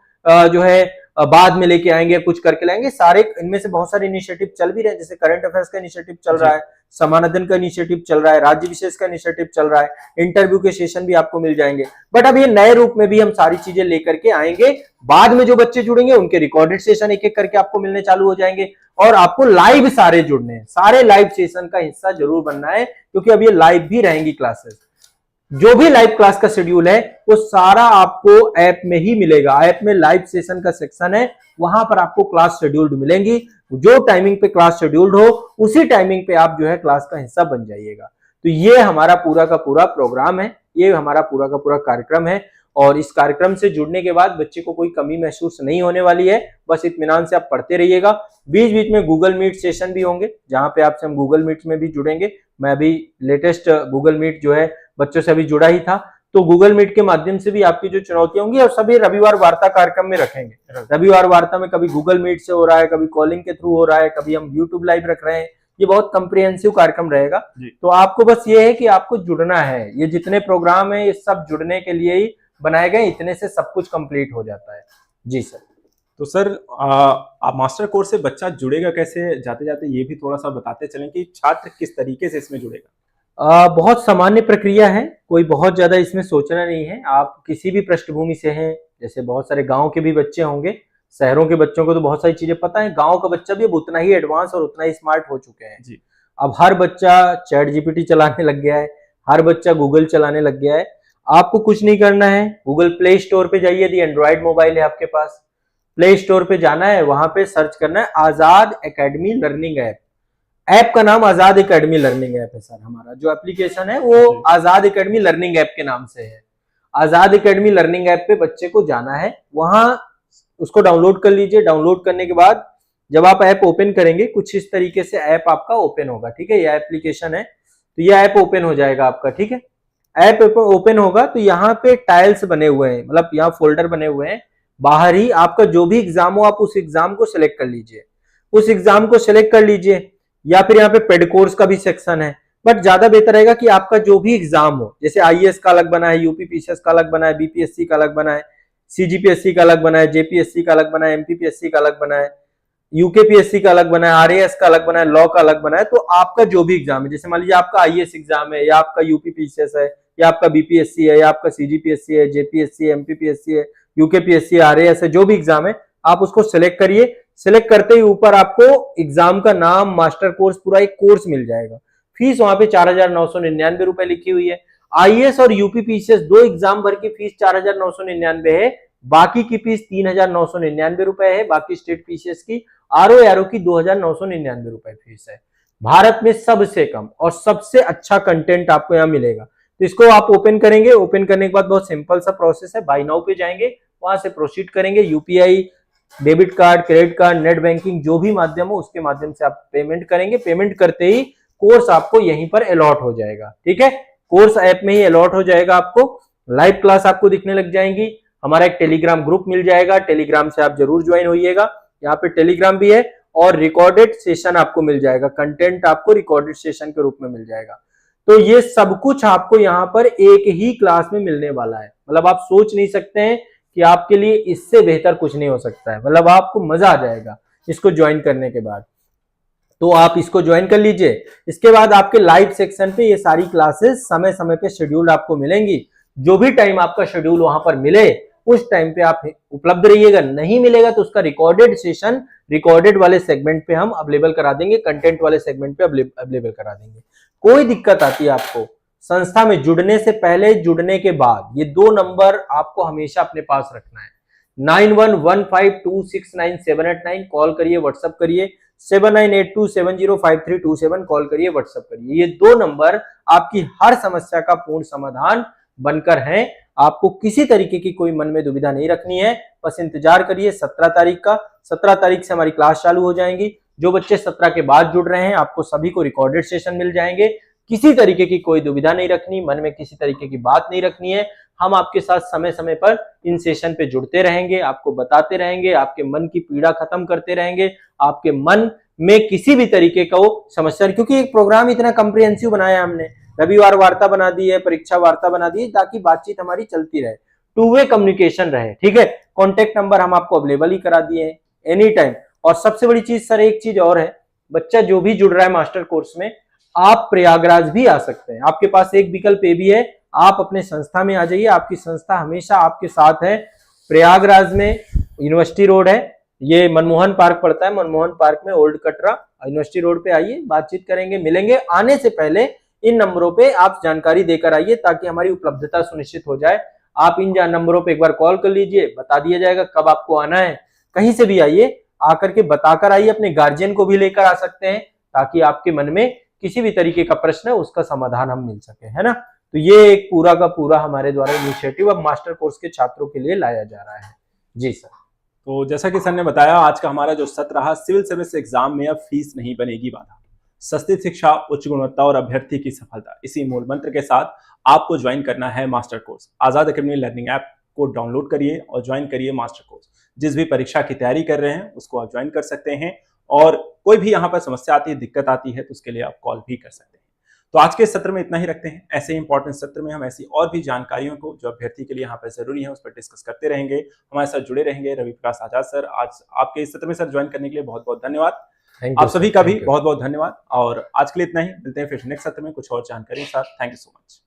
Speaker 2: जो है बाद में लेके आएंगे, कुछ करके लाएंगे। सारे इनमें से बहुत सारे इनिशिएटिव चल भी रहे हैं, जैसे करंट अफेयर्स का इनिशिएटिव चल रहा है, समान अध्ययन का इनिशिएटिव चल रहा है, राज्य विशेष का इनिशिएटिव चल रहा है, इंटरव्यू के सेशन भी आपको मिल जाएंगे। बट अब ये नए रूप में भी हम सारी चीजें लेकर के आएंगे। बाद में जो बच्चे जुड़ेंगे उनके रिकॉर्डेड सेशन एक एक करके आपको मिलने चालू हो जाएंगे, और आपको लाइव सारे जुड़ने हैं, सारे लाइव सेशन का हिस्सा जरूर बनना है, क्योंकि अब ये लाइव भी रहेंगी क्लासेस। जो भी लाइव क्लास का शेड्यूल है वो सारा आपको ऐप में ही मिलेगा। ऐप में लाइव सेशन का सेक्शन है, वहां पर आपको क्लास शेड्यूल्ड मिलेंगी। जो टाइमिंग पे क्लास शेड्यूल्ड हो उसी टाइमिंग पे आप जो है क्लास का हिस्सा बन जाइएगा। तो ये हमारा पूरा का पूरा प्रोग्राम है, ये हमारा पूरा का पूरा कार्यक्रम है। और इस कार्यक्रम से जुड़ने के बाद बच्चे को कोई कमी महसूस नहीं होने वाली है, बस इत्मीनान से आप पढ़ते रहिएगा। बीच बीच में गूगल मीट सेशन भी होंगे, जहां पे आपसे हम गूगल मीट में भी जुड़ेंगे। मैं अभी लेटेस्ट गूगल मीट जो है बच्चों से अभी जुड़ा ही था, तो गूगल मीट के माध्यम से भी आपकी जो चुनौतियां होंगी, और सभी रविवार वार्ता कार्यक्रम में रखेंगे। रविवार वार्ता में कभी गूगल मीट से हो रहा है, कभी कॉलिंग के थ्रू हो रहा है, कभी हम यूट्यूब लाइव रख रहे हैं। ये बहुत कम्प्रिहेंसिव कार्यक्रम रहेगा। तो आपको बस ये है कि आपको जुड़ना है। ये जितने प्रोग्राम है ये सब जुड़ने के लिए ही बनाए गए, इतने से सब कुछ कंप्लीट हो जाता है। जी सर।
Speaker 1: तो सर मास्टर कोर्स से बच्चा जुड़ेगा कैसे, जाते जाते ये भी थोड़ा सा बताते चलें कि छात्र किस तरीके से इसमें जुड़ेगा।
Speaker 2: बहुत सामान्य प्रक्रिया है, कोई बहुत ज्यादा इसमें सोचना नहीं है। आप किसी भी पृष्ठभूमि से हैं, जैसे बहुत सारे गांव के भी बच्चे होंगे, शहरों के बच्चों को तो बहुत सारी चीजें पता है, गांव का बच्चा भी अब उतना ही एडवांस और उतना ही स्मार्ट हो चुके हैं जी। अब हर बच्चा चैट जीपीटी चलाने लग गया है, हर बच्चा गूगल चलाने लग गया है। आपको कुछ नहीं करना है, गूगल प्ले स्टोर पे जाइए, यदि एंड्रॉइड मोबाइल है आपके पास, प्ले स्टोर पे जाना है, वहां पे सर्च करना है आजाद एकेडमी लर्निंग ऐप। ऐप का नाम आजाद एकेडमी लर्निंग ऐप है सर। हमारा जो एप्लीकेशन है वो आजाद एकेडमी लर्निंग ऐप के नाम से है। आजाद एकेडमी लर्निंग ऐप पे बच्चे को जाना है, वहां उसको डाउनलोड कर लीजिए। डाउनलोड करने के बाद जब आप ऐप ओपन करेंगे, कुछ इस तरीके से ऐप आपका ओपन होगा, ठीक है। यह एप्लीकेशन है, तो यह ऐप ओपन हो जाएगा आपका, ठीक है। ऐप ओपन होगा तो यहाँ पे टाइल्स बने हुए हैं, मतलब यहाँ फोल्डर बने हुए हैं। बाहर ही आपका जो भी एग्जाम हो, आप उस एग्जाम को सिलेक्ट कर लीजिए, उस एग्जाम को सिलेक्ट कर लीजिए। या फिर यहाँ पे पेड कोर्स का भी सेक्शन है, बट ज्यादा बेहतर रहेगा कि आपका जो भी एग्जाम हो, जैसे आईएएस का अलग बना है, यूपीपीसीएस का अलग बना है, बीपीएससी का अलग बना है, सीजीपीएससी का अलग बना है, जेपीएससी का अलग बना है, एमपीपीएससी का अलग बना है, यूकेपीएससी का अलग बना है, आरएएस का अलग बना है, लॉ का अलग बना है। तो आपका जो भी एग्जाम है, जैसे मान लीजिए आपका आईएएस एग्जाम है, या आपका यूपीपीसीएस है, या आपका बीपीएससी है, या आपका सीजीपीएससी है, जेपीएससी है, एमपीपीएससी है, यूकेपीएससी, आरएएस है, जो भी एग्जाम है आप उसको सिलेक्ट करिए। सिलेक्ट करते ही ऊपर आपको एग्जाम का नाम, मास्टर कोर्स, पूरा एक कोर्स मिल जाएगा। फीस वहां पे 4,999 रुपए लिखी हुई है। आईएएस और यूपीपीसीएस दो एग्जाम भर की फीस 4,999 है, बाकी की फीस 3,999 रुपए है। बाकी स्टेट पीसीएस की, आरओ की 2,999 रुपए फीस है। भारत में सबसे कम और सबसे अच्छा कंटेंट आपको यहाँ मिलेगा। तो इसको आप ओपन करेंगे, ओपन करने के बाद बहुत सिंपल सा प्रोसेस है, बाय नाउ पे जाएंगे, वहां से प्रोसीड करेंगे। UPI, debit card, credit card, net banking, जो भी माध्यम हो उसके माध्यम से आप पेमेंट करेंगे। पेमेंट करते ही कोर्स आपको यहीं पर अलॉट हो जाएगा, ठीक है। कोर्स ऐप में ही अलॉट हो जाएगा आपको। लाइव क्लास आपको दिखने लग जाएंगी। हमारा एक टेलीग्राम ग्रुप मिल जाएगा, टेलीग्राम से आप जरूर ज्वाइन होइएगा। यहाँ पे टेलीग्राम भी है, और रिकॉर्डेड सेशन आपको मिल जाएगा, कंटेंट आपको रिकॉर्डेड सेशन के रूप में मिल जाएगा। तो ये सब कुछ आपको यहाँ पर एक ही क्लास में मिलने वाला है। मतलब आप सोच नहीं सकते हैं कि आपके लिए इससे बेहतर कुछ नहीं हो सकता है। मतलब आपको मजा आ जाएगा इसको ज्वाइन करने के बाद। तो आप इसको ज्वाइन कर लीजिए। इसके बाद आपके लाइव सेक्शन पे ये सारी क्लासेस समय समय पे शेड्यूल आपको मिलेंगी। जो भी टाइम आपका शेड्यूल वहां पर मिले उस टाइम पे आप उपलब्ध रहिएगा। नहीं मिलेगा तो उसका रिकॉर्डेड सेशन रिकॉर्डेड वाले सेगमेंट पे हम अवेलेबल करा देंगे, कंटेंट वाले सेगमेंट पे अवेलेबल करा देंगे। कोई दिक्कत आती है आपको संस्था में जुड़ने से पहले, जुड़ने के बाद, ये दो नंबर आपको हमेशा अपने पास रखना है। 9115269789 कॉल करिए, व्हाट्सएप करिए। 7982705327 कॉल करिए, व्हाट्सएप करिए। ये दो नंबर आपकी हर समस्या का पूर्ण समाधान बनकर हैं। आपको किसी तरीके की कोई मन में दुविधा नहीं रखनी है, बस इंतजार करिए 17 तारीख का। 17 तारीख से हमारी क्लास चालू हो जाएंगी। जो बच्चे 17 के बाद जुड़ रहे हैं, आपको सभी को रिकॉर्डेड सेशन मिल जाएंगे। किसी तरीके की कोई दुविधा नहीं रखनी, मन में किसी तरीके की बात नहीं रखनी है। हम आपके साथ समय समय पर इन सेशन पे जुड़ते रहेंगे, आपको बताते रहेंगे, आपके मन की पीड़ा खत्म करते रहेंगे, आपके मन में किसी भी तरीके का वो समस्या, क्योंकि एक प्रोग्राम इतना कॉम्प्रिहेंसिव बनाया हमने। रविवार वार्ता बना दी है, परीक्षा वार्ता बना दी है, ताकि बातचीत हमारी चलती रहे, टू वे कम्युनिकेशन रहे, ठीक है। कॉन्टेक्ट नंबर हम आपको अवेलेबल ही करा दिए हैं एनी टाइम। और सबसे बड़ी चीज सर, एक चीज और है, बच्चा जो भी जुड़ रहा है मास्टर कोर्स में, आप प्रयागराज भी आ सकते हैं। आपके पास एक विकल्प ये भी है, आप अपने संस्था में आ जाइए। आपकी संस्था हमेशा आपके साथ है। प्रयागराज में यूनिवर्सिटी रोड है, ये मनमोहन पार्क पड़ता है, मनमोहन पार्क में ओल्ड कटरा, यूनिवर्सिटी रोड पे आइए, बातचीत करेंगे, मिलेंगे। आने से पहले इन नंबरों पे आप जानकारी देकर आइए, ताकि हमारी उपलब्धता सुनिश्चित हो जाए। आप इन नंबरों पे एक बार कॉल कर लीजिए, बता दिया जाएगा कब आपको आना है। कहीं से भी आइए, आकर के बताकर आइए, अपने गार्जियन को भी लेकर आ सकते हैं, ताकि आपके मन में किसी भी तरीके का प्रश्न है उसका समाधान हम मिल सके, है ना। तो ये एक पूरा का पूरा हमारे द्वारा इनिशिएटिव अब मास्टर कोर्स के छात्रों के लिए लाया जा रहा है। जी सर।
Speaker 1: तो जैसा कि सर ने बताया, आज का हमारा जो सत्र रहा, सिविल सर्विस एग्जाम में अब फीस नहीं बनेगी बाधा। सस्ती शिक्षा, उच्च गुणवत्ता और अभ्यर्थी की सफलता, इसी मूल मंत्र के साथ आपको ज्वाइन करना है मास्टर कोर्स। आजाद एकेडमी लर्निंग ऐप को डाउनलोड करिए और ज्वाइन करिए मास्टर कोर्स। जिस भी परीक्षा की तैयारी कर रहे हैं उसको आप ज्वाइन कर सकते हैं, और कोई भी यहाँ पर समस्या आती है, दिक्कत आती है, तो उसके लिए आप कॉल भी कर सकते हैं। तो आज के सत्र में इतना ही रखते हैं। ऐसे इंपॉर्टेंट सत्र में हम ऐसी और भी जानकारियों को जो अभ्यर्थी के लिए यहाँ पर जरूरी है उस पर डिस्कस करते रहेंगे। हमारे साथ जुड़े रहेंगे रवि प्रकाश आजाद सर। आज आपके इस सत्र में सर ज्वाइन करने के लिए बहुत बहुत धन्यवाद। आप सभी का भी बहुत बहुत धन्यवाद। और आज के लिए इतना ही, मिलते हैं फिर नेक्स्ट सत्र में कुछ और जानकारी के साथ। Thank you so much.